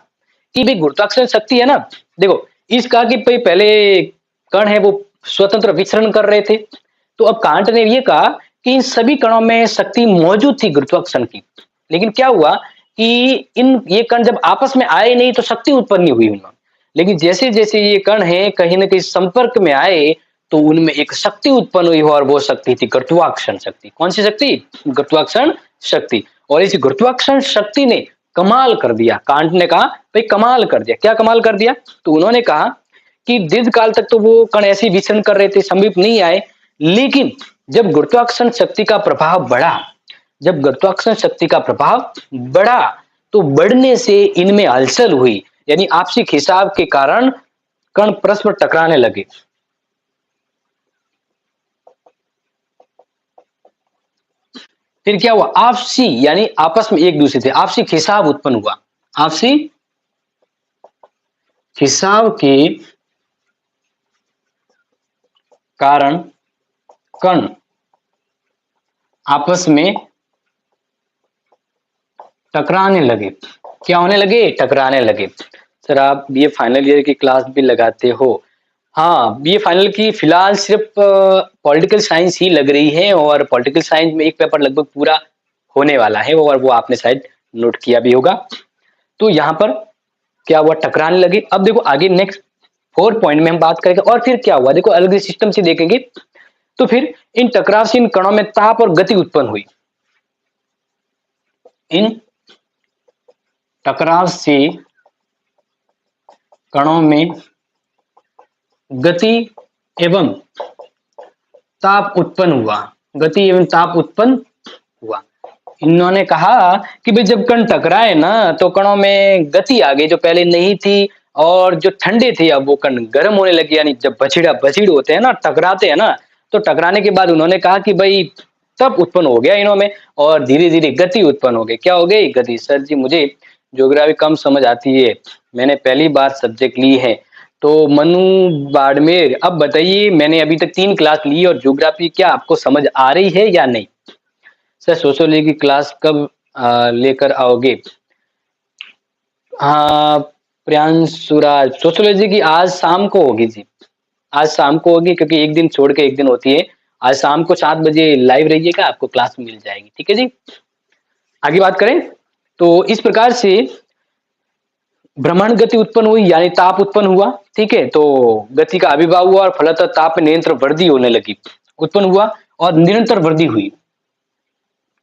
Speaker 1: कि भाई गुरुत्वाकर्षण शक्ति है ना, देखो इस कहा कि भाई पहले कण है वो स्वतंत्र विचरण कर रहे थे, तो अब कांट ने ये कहा कि इन सभी कणों में शक्ति मौजूद थी गुरुत्वाकर्षण की, लेकिन क्या हुआ कि इन ये कण जब आपस में आए नहीं तो शक्ति उत्पन्न नहीं हुई उनमें, लेकिन जैसे जैसे ये कण है कहीं ना कहीं संपर्क में आए तो उनमें एक शक्ति उत्पन्न हुई हो, और वो शक्ति थी गुरुत्वाकर्षण शक्ति। कौन सी शक्ति? गुरुत्वाकर्षण शक्ति। और इस गुरुत्वाकर्षण शक्ति ने कमाल कर दिया। कांट ने कहा भाई कमाल कर दिया। क्या कमाल कर दिया? तो उन्होंने कहा कि दीर्घकाल तक तो वो कण ऐसे ही विचरण कर रहे थे, समीप नहीं आए, लेकिन जब गुरुत्वाकर्षण शक्ति का प्रभाव बढ़ा, जब गुरुत्वाकर्षण शक्ति का प्रभाव बढ़ा तो बढ़ने से इनमें हलचल हुई, यानी आपसी खिंचाव के कारण कण परस्पर टकराने लगे। फिर क्या हुआ? आपसी यानी आपस में एक दूसरे से आपसी खिंचाव उत्पन्न हुआ। आपसी खिंचाव के कारण कण आपस में टकराने लगे। क्या होने लगे? टकराने लगे। सर आप बीए फाइनल ईयर की क्लास भी लगाते हो? हाँ, बीए फाइनल की फिलहाल सिर्फ पॉलिटिकल साइंस ही लग रही है, और पॉलिटिकल साइंस में एक पेपर लगभग पूरा होने वाला है, और वो आपने शायद नोट किया भी होगा। तो यहाँ पर क्या हुआ? टकराने लगे। अब देखो आगे नेक्स्ट 4 पॉइंट में हम बात करेंगे, और फिर क्या हुआ देखो अलग सिस्टम से देखेंगे। तो फिर इन टकराव से इन कणों में ताप और गति उत्पन्न हुई। इन टकराव से कणों में गति एवं ताप उत्पन्न हुआ। गति एवं ताप उत्पन्न हुआ। इन्होंने कहा कि भाई जब कण टकराए ना तो कणों में गति आ गई जो पहले नहीं थी, और जो ठंडे थे अब वो कण गर्म होने लगे, यानी जब बछीड़ होते हैं ना, टकराते हैं ना, तो टकराने के बाद उन्होंने कहा कि भाई तब उत्पन्न हो गया इन्हों में, और धीरे धीरे गति उत्पन्न हो गई। क्या हो गई? गति। सर जी मुझे ज्योग्राफी कम समझ आती है, मैंने पहली बार सब्जेक्ट ली है। तो मनु बाड़मेर, अब बताइए, मैंने अभी तक 3 क्लास ली और ज्योग्राफी क्या आपको समझ आ रही है या नहीं? सर सोशियोलॉजी की क्लास कब लेकर आओगे? हाँ प्रियांशुराज, सोशियोलॉजी की आज शाम को होगी जी, आज शाम को होगी, क्योंकि एक दिन छोड़ के एक दिन होती है। आज शाम को 7 बजे लाइव रहिएगा, आपको क्लास मिल जाएगी, ठीक है जी। आगे बात करें तो इस प्रकार से भ्रमण गति उत्पन्न हुई यानी ताप उत्पन्न हुआ, ठीक है। तो गति का आविर्भाव हुआ और फलतः ताप में निरंतर वृद्धि होने लगी, उत्पन्न हुआ और निरंतर वृद्धि हुई।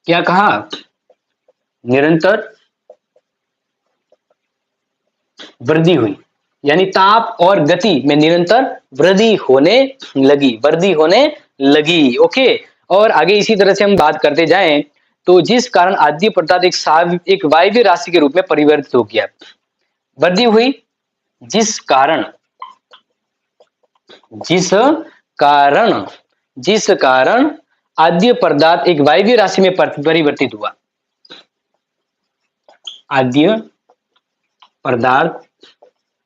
Speaker 1: क्या कहा? निरंतर वृद्धि हुई यानी ताप और गति में निरंतर वृद्धि होने लगी। ओके। और आगे इसी तरह से हम बात करते जाएं तो जिस कारण आद्य पदार्थ एक वायवीय राशि के रूप में परिवर्तित हो गया, वृद्धि हुई जिस कारण आद्य पदार्थ एक वायवीय राशि में परिवर्तित हुआ। आद्य पदार्थ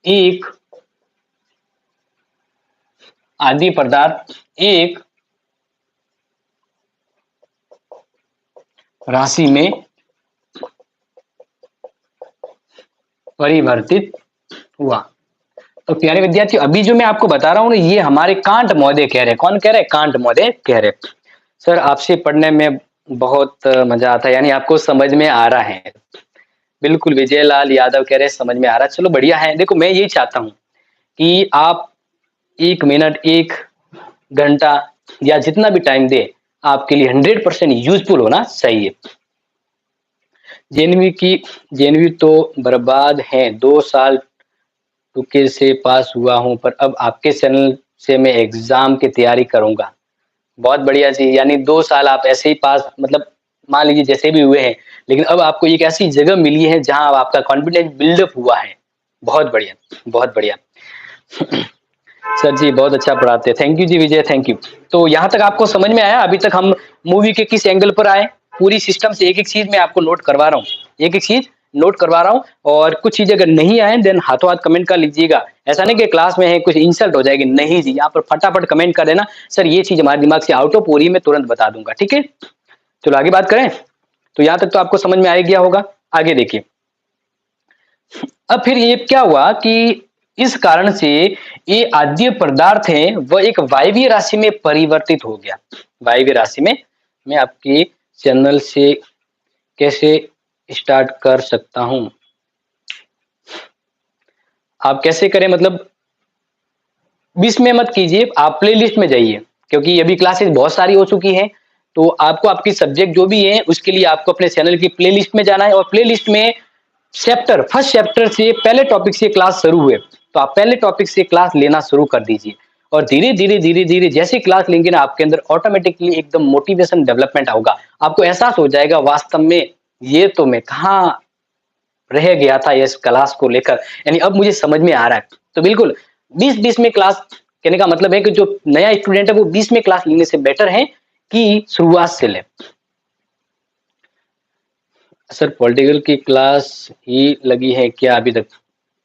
Speaker 1: एक राशि में परिवर्तित हुआ। तो प्यारे विद्यार्थियों, अभी जो मैं आपको बता रहा हूं ना, ये हमारे कांट महोदय कह रहे हैं। कौन कह रहे हैं? कांट महोदय कह रहे हैं। सर आपसे पढ़ने में बहुत मजा आता है, यानी आपको समझ में आ रहा है। बिल्कुल, विजय लाल यादव कह रहे हैं समझ में आ रहा है। चलो बढ़िया है। देखो मैं यही चाहता हूं कि आप 1 मिनट 1 घंटा या जितना भी टाइम दे आपके लिए 100% यूजफुल होना चाहिए। जेएनवी तो बर्बाद है, 2 साल तुक्के से पास हुआ हूं, पर अब आपके चैनल से मैं एग्जाम की तैयारी करूंगा। बहुत बढ़िया जी, यानी 2 साल आप ऐसे ही पास, मतलब मान लीजिए जैसे भी हुए हैं, लेकिन अब आपको एक ऐसी जगह मिली है जहां आपका कॉन्फिडेंस बिल्डअप हुआ है। बहुत बढ़िया, बहुत बढ़िया। सर जी बहुत अच्छा पढ़ाते हैं। Thank you ji Vijay, thank you. तो यहाँ तक आपको समझ में आया? अभी तक हम मूवी के किस एंगल पर आए, पूरी सिस्टम से एक-एक चीज मैं आपको नोट करवा रहा हूँ, एक-एक चीज नोट करवा रहा हूँ। और कुछ चीजें अगर नहीं आए देन हाथों हाथ कमेंट कर लीजिएगा। ऐसा नहीं कि क्लास में है कुछ इंसल्ट हो जाएगी, नहीं जी, यहाँ पर फटाफट कमेंट कर देना, सर ये चीज हमारे दिमाग से आउट ऑफ हो रही है, मैं तुरंत बता दूंगा, ठीक है। चलो आगे बात करें। तो यहाँ तक तो आपको समझ में आ गया होगा। आगे देखिए, अब फिर ये क्या हुआ कि इस कारण से ये आद्य पदार्थ है वह एक वायवीय राशि में परिवर्तित हो गया। वायवीय राशि में मैं आपके चैनल से कैसे स्टार्ट कर सकता हूं? आप कैसे करें, मतलब बीच में मत कीजिए, आप प्लेलिस्ट में जाइए, क्योंकि अभी क्लासेस बहुत सारी हो चुकी हैं। तो आपको आपकी सब्जेक्ट जो भी है उसके लिए आपको अपने चैनल की प्लेलिस्ट में जाना है और प्लेलिस्ट में फर्स्ट चैप्टर से पहले टॉपिक से क्लास शुरू हुए तो आप पहले टॉपिक से क्लास लेना शुरू कर दीजिए। और धीरे-धीरे जैसे क्लास लेंगे ना, आपके अंदर ऑटोमेटिकली एकदम मोटिवेशन डेवलपमेंट होगा। आपको एहसास हो जाएगा वास्तव में ये तो मैं कहाँ रह गया था इस क्लास को लेकर, यानी अब मुझे समझ में आ रहा है। तो बिल्कुल 20-20 में क्लास, कहने का मतलब है कि जो नया स्टूडेंट है वो 20 में क्लास लेने से बेटर है कि शुरुआत से ले। सर पॉलिटिकल की क्लास ही लगी है क्या अभी तक?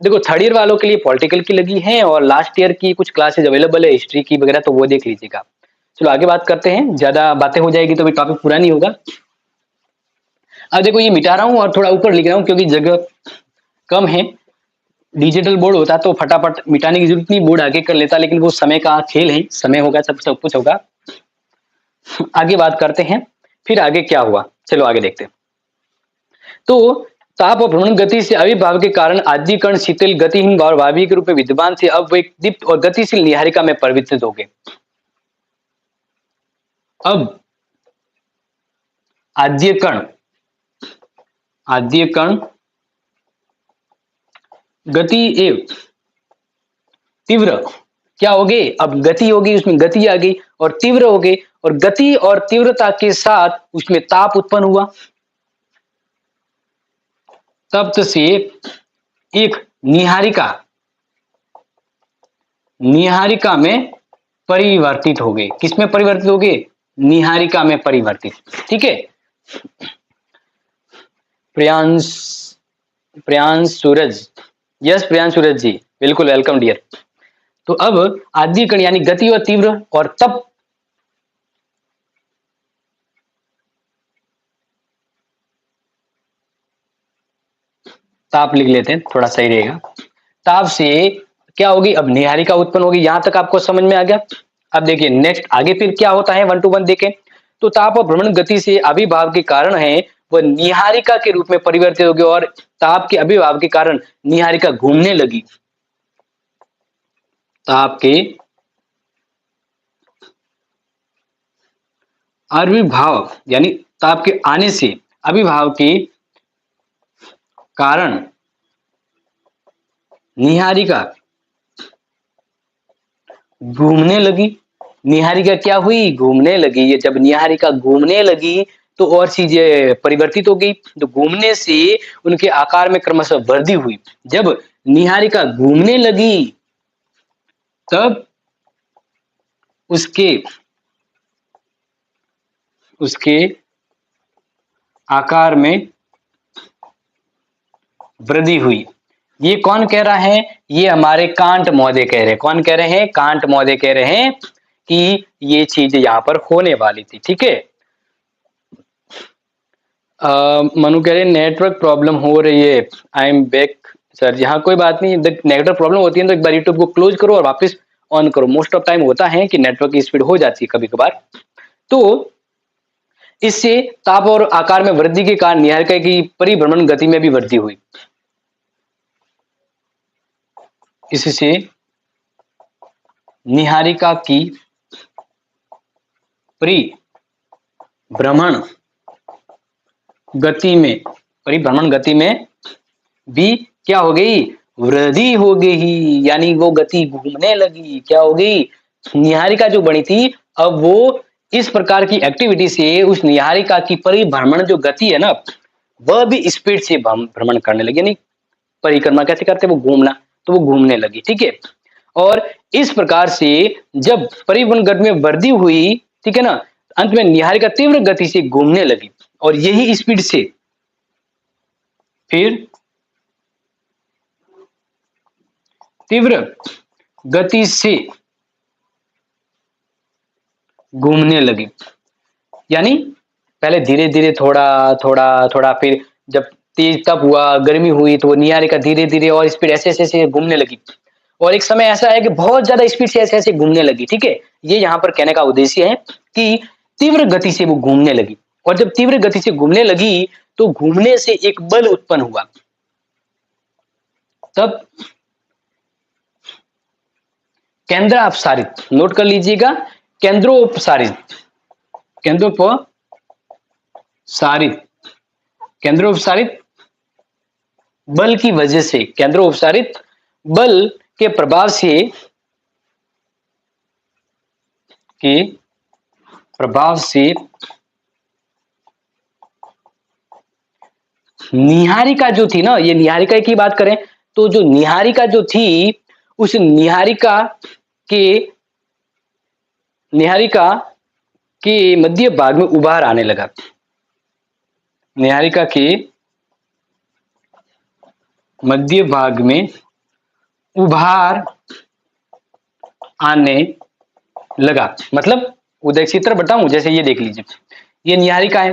Speaker 1: देखो थर्ड ईयर वालों के लिए पॉलिटिकल की लगी है और लास्ट ईयर की कुछ क्लासेज अवेलेबल है हिस्ट्री की वगैरह, तो वो देख लीजिएगा। चलो आगे बात करते हैं, ज्यादा बातें हो जाएगी तो भी टॉपिक पूरा नहीं होगा। अब देखो ये मिटा रहा हूँ और थोड़ा ऊपर लिख रहा हूँ क्योंकि जगह कम है। डिजिटल बोर्ड होता तो फटाफट मिटाने की जरूरत नहीं, बोर्ड आगे कर लेता, लेकिन वो समय का खेल है, समय होगा सब कुछ होगा। आगे बात करते हैं फिर आगे क्या हुआ, चलो आगे देखते हैं। तो ताप और भ्रमण गति से आविर्भाव के कारण आद्य कण शीतल गतिहीन और वायवीय के रूप में विद्यमान थे, अब वे एक दीप्त और गतिशील निहारिका में परिवर्तित हो गए। अब आद्य कण गति एवं तीव्र क्या हो गए? अब गति होगी, उसमें गति आ गई और तीव्र हो गए, और गति और तीव्रता के साथ उसमें ताप उत्पन्न हुआ। तप्त से एक निहारिका में परिवर्तित हो गए। किसमें परिवर्तित हो गए? निहारिका में परिवर्तित, ठीक है। प्रियांश सूरज, यस प्रियांश सूरज जी, बिल्कुल वेलकम डियर। तो अब आद्य कण यानी गति और तीव्र और तप ताप लिख लेते हैं, थोड़ा सही रहेगा। ताप से क्या होगी? अब निहारिका उत्पन्न होगी। यहां तक आपको समझ में आ गया। अब देखिए नेक्स्ट आगे फिर क्या होता है, 1 to 1 देखें। तो ताप और भ्रमण गति से आविर्भाव के कारण है वह नीहारिका के रूप में परिवर्तित हो गई और ताप के अभिभाव के कारण नीहारिका घूमने लगी। ताप के आविर्भाव यानी ताप के आने से अभिभाव के कारण नीहारिका घूमने लगी। नीहारिका क्या हुई? घूमने लगी। ये जब नीहारिका घूमने लगी तो और चीजें परिवर्तित हो गई। तो घूमने से उनके आकार में क्रमशः वृद्धि हुई। जब नीहारिका घूमने लगी तब उसके आकार में वृद्धि हुई। ये कौन कह रहा है? ये हमारे कांट महोदय कह रहे हैं। कौन कह रहे हैं? कांट महोदय कह रहे हैं कि ये चीज यहाँ पर होने वाली थी। ठीक है। मनु कह रहे हैं नेटवर्क प्रॉब्लम हो रही है। I am back sir. यहाँ कोई बात नहीं, नेटवर्क प्रॉब्लम होती है तो एक बार यूट्यूब को क्लोज करो और वापस ऑन करो। मोस्ट ऑफ टाइम होता है कि नेटवर्क की स्पीड हो जाती है कभी कभार। तो इससे ताप और आकार में वृद्धि के कारण नीहारिका की परिभ्रमण गति में भी वृद्धि हुई। इससे नीहारिका की परिभ्रमण गति में भी क्या हो गई? वृद्धि हो गई। यानी वो गति घूमने लगी। क्या हो गई? नीहारिका जो बनी थी अब वो इस प्रकार की एक्टिविटी से उस नीहारिका की परिभ्रमण जो गति है ना वह भी स्पीड से भ्रमण करने लगी। यानी परिक्रमा कैसे करते? वो घूमना, तो वो घूमने लगी। ठीक है। और इस प्रकार से जब परिभ्रमण गति में वृद्धि हुई, ठीक है ना, अंत में नीहारिका तीव्र गति से घूमने लगी और यही स्पीड से फिर तीव्र गति से घूमने लगी। यानी पहले धीरे धीरे थोड़ा फिर जब तेज तप हुआ, गर्मी हुई तो नीहारिका धीरे धीरे और स्पीड ऐसे ऐसे घूमने लगी और एक समय ऐसा है कि बहुत ज्यादा स्पीड से ऐसे ऐसे घूमने लगी। ठीक है। ये यहाँ पर कहने का उद्देश्य है कि तीव्र गति से वो घूमने लगी और जब तीव्र गति से घूमने लगी तो घूमने से एक बल उत्पन्न हुआ। तब केंद्र अपसारित, नोट कर लीजिएगा, केंद्रोपसारित बल की वजह से, केंद्रोपसारित बल के प्रभाव से नीहारिका जो थी ना, ये नीहारिका की बात करें तो जो नीहारिका जो थी उस नीहारिका के मध्य भाग में उभार आने लगा। नीहारिका के मध्य भाग में उभार आने लगा। मतलब उदय चित्र बताऊं, जैसे ये देख लीजिए, ये नीहारिका है।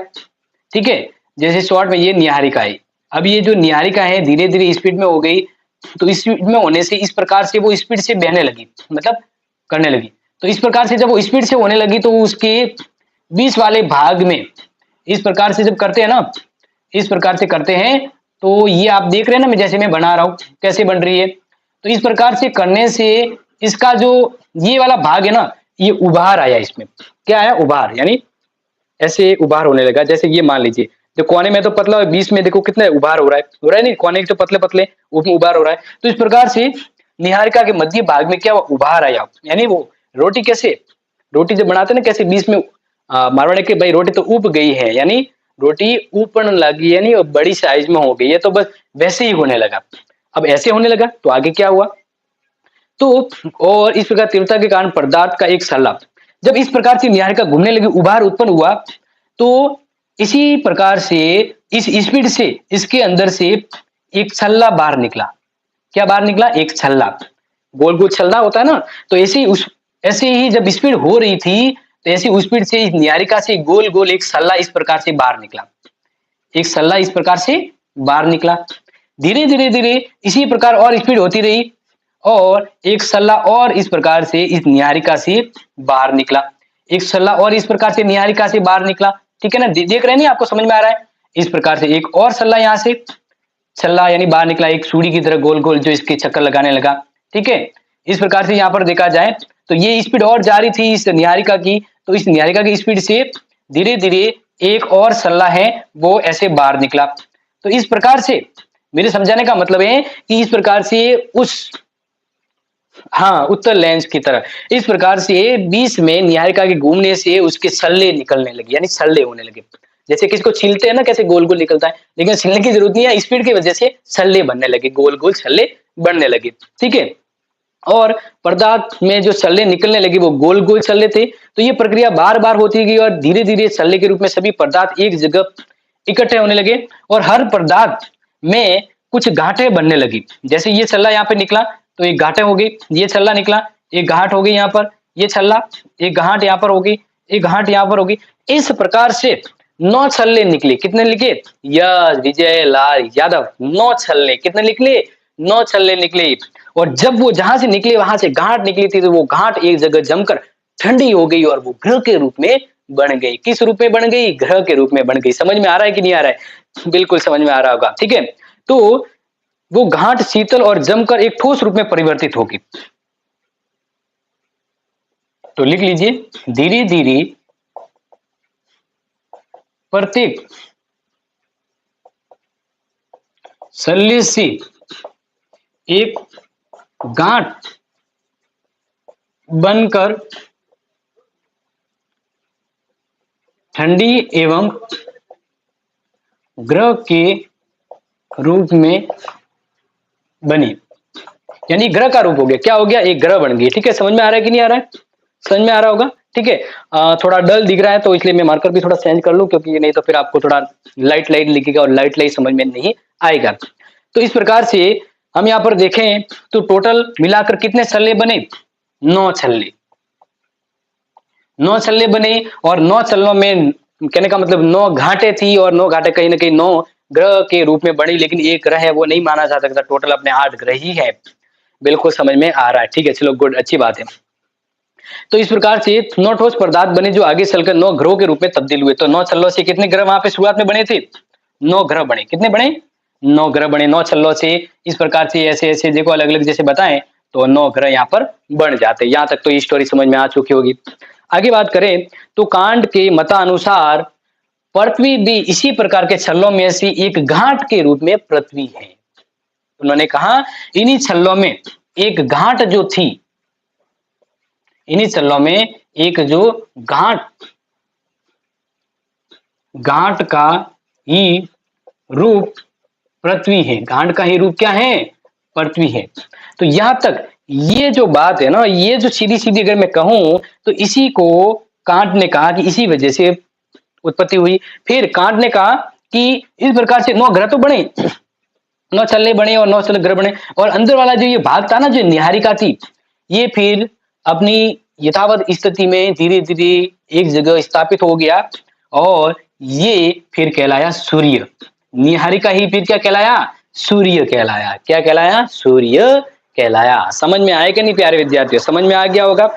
Speaker 1: ठीक है। जैसे शॉर्ट में ये नीहारिका है। अब ये जो नीहारिका है धीरे धीरे स्पीड में हो गई, तो इस स्पीड में होने से इस प्रकार से वो स्पीड से बहने लगी, मतलब करने लगी। तो इस प्रकार से जब वो स्पीड से होने लगी तो उसके 20 वाले भाग में इस प्रकार से जब करते हैं ना, इस प्रकार से करते हैं तो ये आप देख रहे हैं ना, जैसे मैं बना रहा हूं कैसे बन रही है। तो इस प्रकार से करने से इसका जो ये वाला भाग है ना, ये उभार आया। इसमें क्या आया? उभार। यानी ऐसे उभार होने लगा। जैसे ये मान लीजिए जो कोने में तो पतला है, बीच में देखो कितना उभार हो रहा है नहीं, कोने के तो पतले पतले उसमें उभार हो रहा है। तो इस प्रकार से नीहारिका के मध्य भाग में क्या उभार आया। यानी वो रोटी जब बनाते ना, कैसे बीच में मारवाड़ी के भाई रोटी तो उब गई है, यानी रोटी ऊपन लगी, यानी बड़ी साइज में हो गई है। तो बस वैसे ही होने लगा। अब ऐसे होने लगा तो आगे क्या हुआ? तो और इस प्रकार तीव्रता के कारण पदार्थ का एक सल्ला, जब इस प्रकार से नीहारिका घूमने लगी, उभार उत्पन्न हुआ, तो इसी प्रकार से इस स्पीड से इसके अंदर से एक छल्ला बाहर निकला। क्या बाहर निकला? एक छल्ला। गोल गोल छल्ला होता है ना, तो ऐसे ही जब स्पीड हो रही थी तो ऐसी उस स्पीड से नीहारिका से गोल गोल एक छल्ला इस प्रकार से बाहर निकला। एक छल्ला इस प्रकार से बाहर निकला। धीरे धीरे धीरे इसी प्रकार और स्पीड होती रही और एक छल्ला और इस प्रकार से इस नीहारिका से बाहर निकला। एक छल्ला और इस प्रकार से नीहारिका से बाहर निकला। ठीक है ना, देख रहे हैं नहीं, आपको समझ में आ रहा है? इस प्रकार से एक और सल्ला यहाँ से छल्ला यानी बाहर निकला, एक सूढ़ी की तरह गोल गोल जो इसके चक्कर लगाने लगा। ठीक है, इस प्रकार से यहाँ पर देखा जाए तो ये स्पीड और जारी थी इस निहारिका की, तो इस निहारिका की स्पीड से धीरे धीरे एक और सल्ला है वो ऐसे बाहर निकला। तो इस प्रकार से मेरे समझाने का मतलब है कि इस प्रकार से उस हाँ उत्तर लेंस की तरह इस प्रकार से बीच में निहारिका के घूमने से उसके सल्ले निकलने लगे, यानी सल्ले होने लगे। जैसे किसी को छीलते हैं ना, कैसे गोल गोल निकलता है, लेकिन छीलने की जरूरत नहीं है, स्पीड की वजह से सल्ले बनने लगे, गोल गोल सल्ले बनने लगे। ठीक है, और पदार्थ में जो सल्ले निकलने लगे वो गोल गोल सल्ले थे। तो ये प्रक्रिया बार बार होती गई और धीरे धीरे सल्ले के रूप में सभी पदार्थ एक जगह इकट्ठे होने लगे और हर पदार्थ में कुछ गांठें बनने लगी। जैसे ये छल्ला यहाँ पे निकला तो एक गांठें हो गई, ये छल्ला निकला एक गांठ हो गई, यहाँ पर ये छल्ला एक गांठ यहाँ पर हो गई, एक गांठ यहाँ पर होगी। इस प्रकार से 9 छल्ले निकले। कितने लिखे? यश विजय लाल यादव 9 छल्ले। कितने निकले? 9 छल्ले निकले। और जब वो जहां से निकले वहां से गांठ निकली थी तो वो गांठ एक जगह जमकर ठंडी हो गई और वो ग्रह के रूप में बन गई। किस रूप में बन गई? ग्रह के रूप में बन गई। समझ में आ रहा है कि नहीं आ रहा है? बिल्कुल समझ में आ रहा होगा। ठीक है, तो वो गांठ शीतल और जमकर एक ठोस रूप में परिवर्तित होगी। तो लिख लीजिए, धीरे धीरे प्रत्येक सल्ले से एक गांठ बनकर ठंडी एवं ग्रह के रूप में बनी, यानी ग्रह का रूप हो गया। क्या हो गया? एक ग्रह बन गई। ठीक है, समझ में आ रहा है कि नहीं आ रहा है? समझ में आ रहा होगा। ठीक है, थोड़ा डल दिख रहा है तो इसलिए मैं मार्कर भी थोड़ा चेंज कर लूं, क्योंकि नहीं तो फिर आपको थोड़ा लाइट लाइट लिखेगा और लाइट लाइट समझ में नहीं आएगा। तो इस प्रकार से हम यहाँ पर देखें तो टोटल मिलाकर कितने छल्ले बने? 9 छल्ले। 9 छल्ले बने और 9 छल्लों में कहने का मतलब 9 घाटे थी और 9 घाटे कहीं ना कहीं 9 ग्रह के रूप में बनी, लेकिन एक ग्रह है वो नहीं माना जा सकता। टोटल अपने 8 ग्रह ही है। बिल्कुल समझ में आ रहा है। ठीक है, चलो गुड, अच्छी बात है। तो इस प्रकार से 9 ठोस पदार्थ बने जो आगे चलकर 9 ग्रहों के रूप में तब्दील हुए। तो 9 छल्लों से कितने ग्रह वहां पे शुरुआत में बने थे? 9 ग्रह बने। कितने बने? 9 ग्रह बने 9 छल्लों से। इस प्रकार से ऐसे ऐसे देखो अलग अलग जैसे बताएं तो 9 ग्रह यहाँ पर बन जाते। यहाँ तक तो ये स्टोरी समझ में आ चुकी होगी। आगे बात करें तो कांट के मतानुसार पृथ्वी भी इसी प्रकार के छल्लों में से एक गांठ के रूप में पृथ्वी है। उन्होंने कहा इन्हीं छल्लों में एक गांठ जो थी, इन्हीं छल्लों में एक जो गांठ का ही रूप पृथ्वी है। गांठ का ही रूप क्या है? पृथ्वी है। तो यहां तक ये जो बात है ना, ये जो सीधी सीधी अगर मैं कहूं तो इसी को कांट ने कहा कि इसी वजह से उत्पत्ति हुई। फिर कांट ने कहा कि इस प्रकार से 9 ग्रह तो बने, 9 छल्ले बने और 9 छल्ले ग्रह बने, और अंदर वाला जो ये भाग था ना, जो निहारिका थी, ये फिर अपनी यथावत स्थिति में धीरे धीरे एक जगह स्थापित हो गया और ये फिर कहलाया सूर्य। निहारिका ही फिर क्या कहलाया? सूर्य कहलाया। क्या कहलाया? सूर्य कहलाया। समझ में आया कि नहीं प्यारे विद्यार्थियों? समझ में आ गया होगा।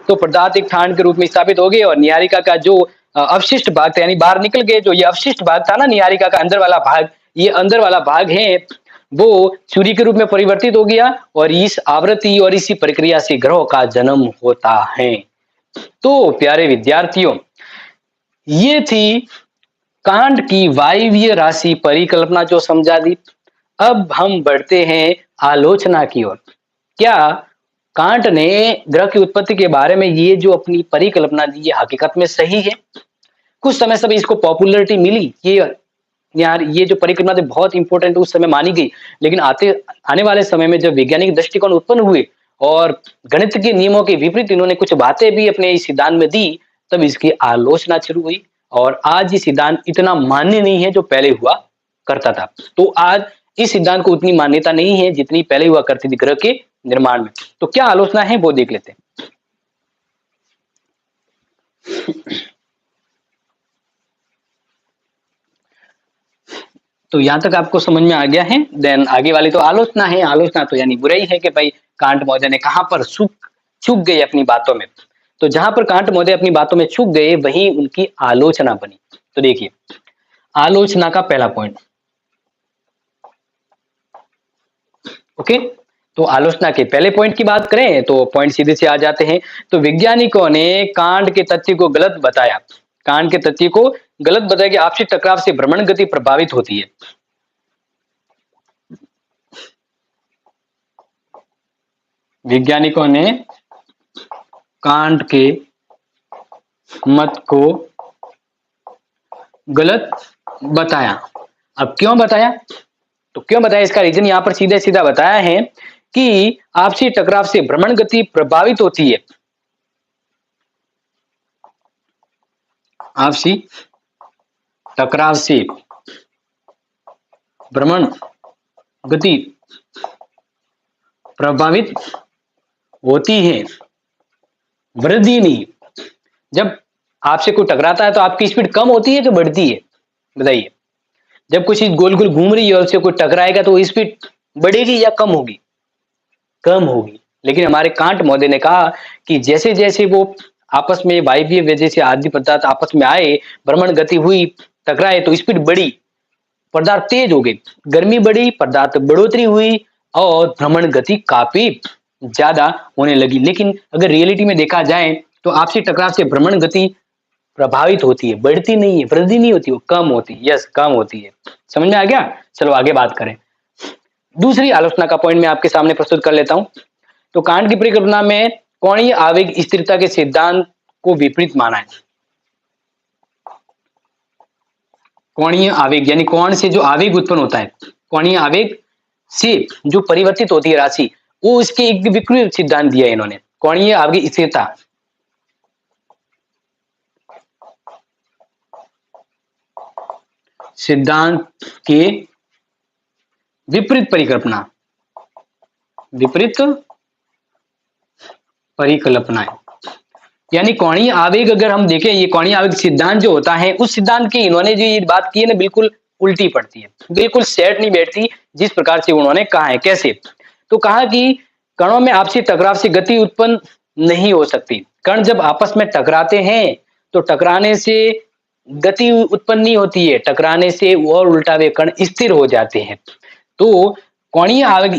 Speaker 1: तो पदार्थ एक ठान के रूप में स्थापित हो गए और निहारिका का जो अवशिष्ट भाग था, यानी बाहर निकल गए, जो ये अवशिष्ट भाग था ना निहारिका का अंदर वाला भाग, ये अंदर वाला भाग है वो सूर्य के रूप में परिवर्तित हो गया और इस आवृत्ति और इसी प्रक्रिया से ग्रहों का जन्म होता है। तो प्यारे विद्यार्थियों, ये थी कांट की वायवीय राशि परिकल्पना जो समझा दी। अब हम बढ़ते हैं आलोचना की ओर। क्या कांट ने ग्रह की उत्पत्ति के बारे में ये जो अपनी परिकल्पना दी ये हकीकत में सही है? कुछ समय से इसको पॉपुलैरिटी मिली, ये यार ये जो परिकल्पना थी बहुत इंपॉर्टेंट उस समय मानी गई, लेकिन आने वाले समय में जब वैज्ञानिक दृष्टिकोण उत्पन्न हुए और गणित के नियमों के विपरीत इन्होंने कुछ बातें भी अपने इस सिद्धांत में दी, तब इसकी आलोचना शुरू हुई और आज ये सिद्धांत इतना मान्य नहीं है जो पहले हुआ करता था। तो आज इस सिद्धांत को उतनी मान्यता नहीं है जितनी पहले हुआ करती थी ग्रह के निर्माण में। तो क्या आलोचना है वो देख लेते हैं। तो यहां तक आपको समझ में आ गया है। देन आगे वाली तो आलोचना है। आलोचना तो यानी बुराई है कि भाई कांट महोदय ने कहां पर चूक गए अपनी बातों में। तो जहां पर कांट महोदय अपनी बातों में चूक गए वहीं उनकी आलोचना बनी। तो देखिए, आलोचना का पहला पॉइंट। ओके, तो आलोचना के पहले पॉइंट की बात करें तो पॉइंट सीधे से आ जाते हैं। तो वैज्ञानिकों ने कांट के तथ्य को गलत बताया। कांट के तथ्य को गलत बताया कि आपसी टकराव से भ्रमण गति प्रभावित होती है। वैज्ञानिकों ने कांट के मत को गलत बताया। अब क्यों बताया? तो क्यों बताया, इसका रीजन यहां पर सीधा सीधा बताया है कि आपसी टकराव से भ्रमण गति प्रभावित होती है। आपसी टकराव से भ्रमण गति प्रभावित होती है, वृद्धि नहीं। जब आपसे कोई टकराता है तो आपकी स्पीड कम होती है कि बढ़ती है? बताइए। जब कोई चीज गोल गोल घूम रही है और उससे कोई टकराएगा तो स्पीड बढ़ेगी या कम होगी? कम होगी। लेकिन हमारे कांट महोदय ने कहा कि जैसे जैसे वो आपस में वायवीय वजह से आदि पदार्थ आपस में आए, भ्रमण गति हुई, टकराए तो स्पीड बढ़ी, पदार्थ तेज हो गए, गर्मी बढ़ी, पदार्थ बढ़ोतरी हुई और भ्रमण गति काफी ज्यादा होने लगी। लेकिन अगर रियलिटी में देखा जाए तो आपसी टकराव से भ्रमण गति प्रभावित होती है, बढ़ती नहीं है, वृद्धि नहीं होती, वो कम होती है। यस, कम होती है। समझ में आ गया? चलो आगे बात करें। दूसरी आलोचना का पॉइंट मैं आपके सामने प्रस्तुत कर लेता हूं। तो कांट की परिकल्पना में कोणीय आवेग स्थिरता के सिद्धांत को विपरीत माना है। कोणीय आवेग यानी कोण से जो आवेग उत्पन्न होता है, कोणीय आवेग से जो परिवर्तित होती है राशि, वो इसके एक विपरीत सिद्धांत दिया है इन्होंने। कोणीय आवेग स्थिरता सिद्धांत के विपरीत परिकल्पना, विपरीत परिकल्पना यानी कोणीय आवेग अगर हम देखें, ये कोणीय आवेग सिद्धांत जो होता है, उस सिद्धांत की इन्होंने जो ये बात की है ना, बिल्कुल उल्टी पड़ती है, बिल्कुल सेट नहीं बैठती जिस प्रकार से उन्होंने कहा है। कैसे? तो कहा कि कणों में आपसी टकराव से गति उत्पन्न नहीं हो सकती। कण जब आपस में टकराते हैं तो टकराने से गति उत्पन्न नहीं होती है, टकराने से और उल्टा वे कण स्थिर हो जाते हैं। तो कोणीय आवेग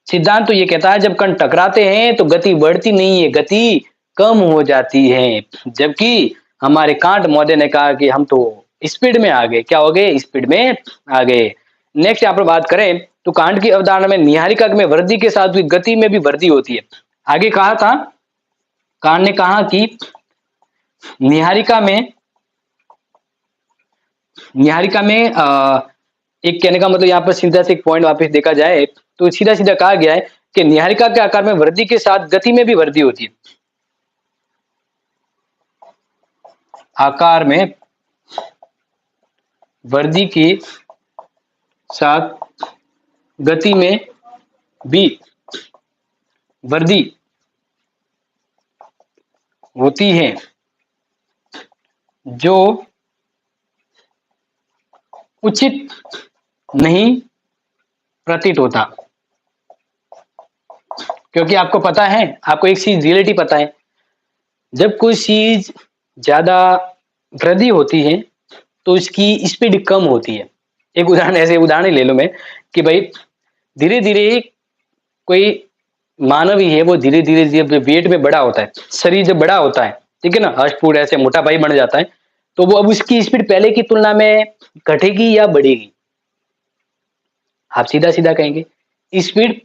Speaker 1: सिद्धांत तो ये कहता है जब कण टकराते हैं तो गति बढ़ती नहीं है, गति कम हो जाती है। जबकि हमारे कांट महोदय ने कहा कि हम तो स्पीड में आ गए। क्या हो गए? स्पीड में आ गए। नेक्स्ट यहाँ पर बात करें तो कांट की अवधारणा में नीहारिका में वृद्धि के साथ भी गति में भी वृद्धि होती है। आगे कहा था, कांट ने कहा कि नीहारिका में एक कहने का मतलब यहाँ पर सीधा से एक पॉइंट वापस देखा जाए तो सीधा सीधा कहा गया है कि नीहारिका के आकार में वृद्धि के साथ गति में भी वृद्धि होती है। आकार में वृद्धि के साथ गति में भी वृद्धि होती है, जो उचित नहीं प्रतीत होता। क्योंकि आपको पता है, आपको एक चीज रियलिटी पता है, जब कोई चीज ज्यादा वृद्धि होती है तो इसकी स्पीड कम होती है। एक उदाहरण, ऐसे उदाहरण ले लो मैं कि भाई धीरे धीरे कोई मानव ही है, वो धीरे धीरे जब वेट में बड़ा होता है, शरीर जब बड़ा होता है, ठीक है ना, हष्ट पुष्ट ऐसे मोटा भाई बन जाता है, तो वो अब उसकी स्पीड पहले की तुलना में घटेगी या बढ़ेगी? आप सीधा सीधा कहेंगे स्पीड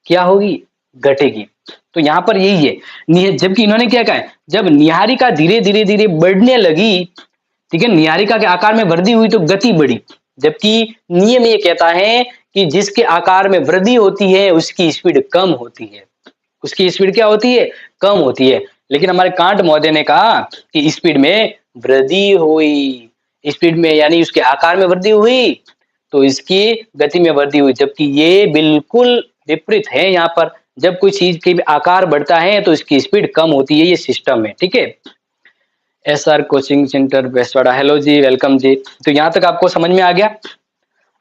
Speaker 1: क्या होगी? घटेगी। तो यहां पर यही है। जबकि इन्होंने क्या कहा है, जब नीहारिका धीरे धीरे धीरे बढ़ने लगी, ठीक है, नीहारिका के आकार में वृद्धि हुई तो गति बढ़ी। जबकि नियम ये कहता है कि जिसके आकार में वृद्धि होती है उसकी स्पीड कम होती है। उसकी स्पीड क्या होती है? कम होती है। लेकिन हमारे कांट महोदय ने कहा कि स्पीड में वृद्धि हुई, स्पीड में यानी उसके आकार में वृद्धि हुई तो इसकी गति में वृद्धि हुई। जबकि ये बिल्कुल विपरीत है। यहाँ पर जब कोई चीज के आकार बढ़ता है तो इसकी स्पीड कम होती है, ये सिस्टम है। ठीक है, SR कोचिंग सेंटर बेसवाड़ा, हेलो जी, वेलकम जी। तो यहाँ तक आपको समझ में आ गया।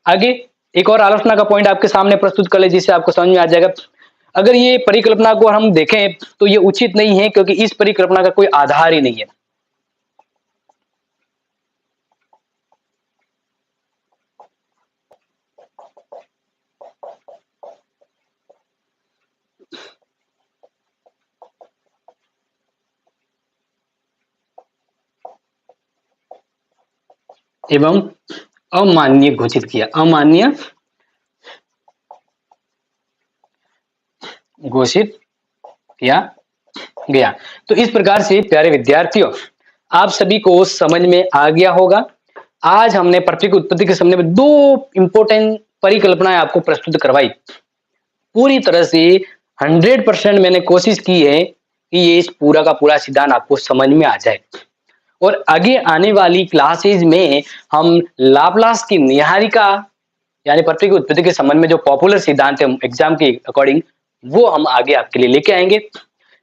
Speaker 1: आगे एक और आलोचना का पॉइंट आपके सामने प्रस्तुत कर ले जिससे आपको समझ में आ जाएगा। अगर ये परिकल्पना को हम देखें तो ये उचित नहीं है, क्योंकि इस परिकल्पना का कोई आधार ही नहीं है। एवं अमान्य घोषित किया, अमान्य घोषित किया गया। तो इस प्रकार से प्यारे विद्यार्थियों, आप सभी को समझ में आ गया होगा। आज हमने पृथ्वी की उत्पत्ति के संबंध में 2 इम्पोर्टेंट परिकल्पनाएं आपको प्रस्तुत करवाई। पूरी तरह से 100% मैंने कोशिश की है कि ये इस पूरा का पूरा सिद्धांत आपको समझ में आ जाए। और आगे आने वाली क्लासेज में हम लाप्लास की नीहारिका यानी पृथ्वी की उत्पत्ति के संबंध में जो पॉपुलर सिद्धांत है एग्जाम के अकॉर्डिंग, वो हम आगे आपके लिए लेके आएंगे।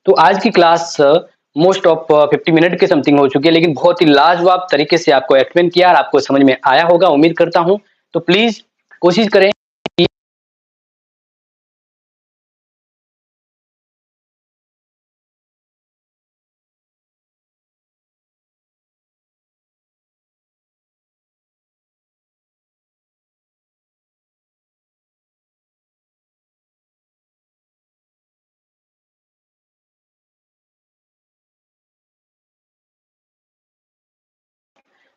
Speaker 1: तो आज की क्लास मोस्ट ऑफ 50 मिनट के समथिंग हो चुकी है, लेकिन बहुत ही लाजवाब तरीके से आपको एक्सप्लेन किया और आपको समझ में आया होगा, उम्मीद करता हूं। तो प्लीज कोशिश करें।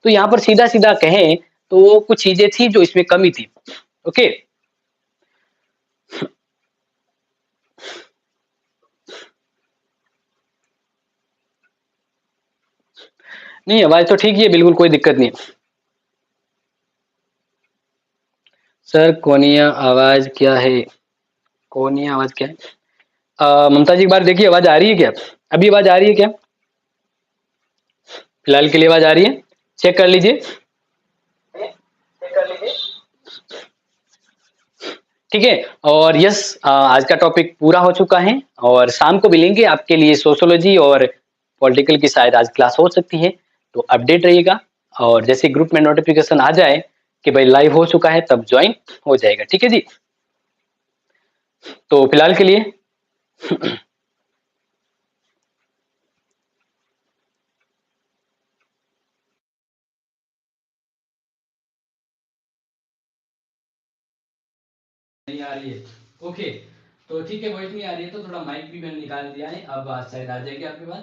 Speaker 1: तो यहाँ पर सीधा सीधा कहें तो कुछ चीजें थी जो इसमें कमी थी। ओके, नहीं आवाज तो ठीक ही है, बिल्कुल कोई दिक्कत नहीं। सर कोनिया आवाज क्या है? कोनिया आवाज क्या है? ममता जी एक बार देखिए आवाज आ रही है क्या? अभी आवाज आ रही है क्या? फिलहाल के लिए आवाज आ रही है? चेक कर लीजिए। ठीक है। और यस, आज का टॉपिक पूरा हो चुका है और शाम को मिलेंगे आपके लिए सोशियोलॉजी और पॉलिटिकल की शायद आज क्लास हो सकती है। तो अपडेट रहिएगा और जैसे ग्रुप में नोटिफिकेशन आ जाए कि भाई लाइव हो चुका है तब ज्वाइन हो जाएगा। ठीक है जी। तो फिलहाल के लिए नहीं आ रही है। ओके, तो ठीक है, वॉइस नहीं आ रही है तो थोड़ा माइक भी मैंने निकाल दिया है, अब आज शायद आ जाएगी आपके पास।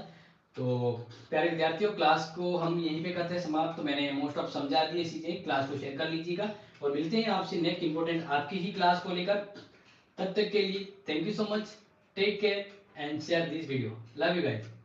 Speaker 1: तो प्यारे विद्यार्थियों, क्लास को हम यहीं पे करते हैं समाप्त। तो मैंने मोस्ट ऑफ समझा दिए चीजें, क्लास को शेयर कर लीजिएगा और मिलते हैं आपसे नेक्स्ट इंपॉर्टेंट आपकी ही क्लास को लेकर। तब तक के लिए thank you so much, take care and share this video. Love you guys.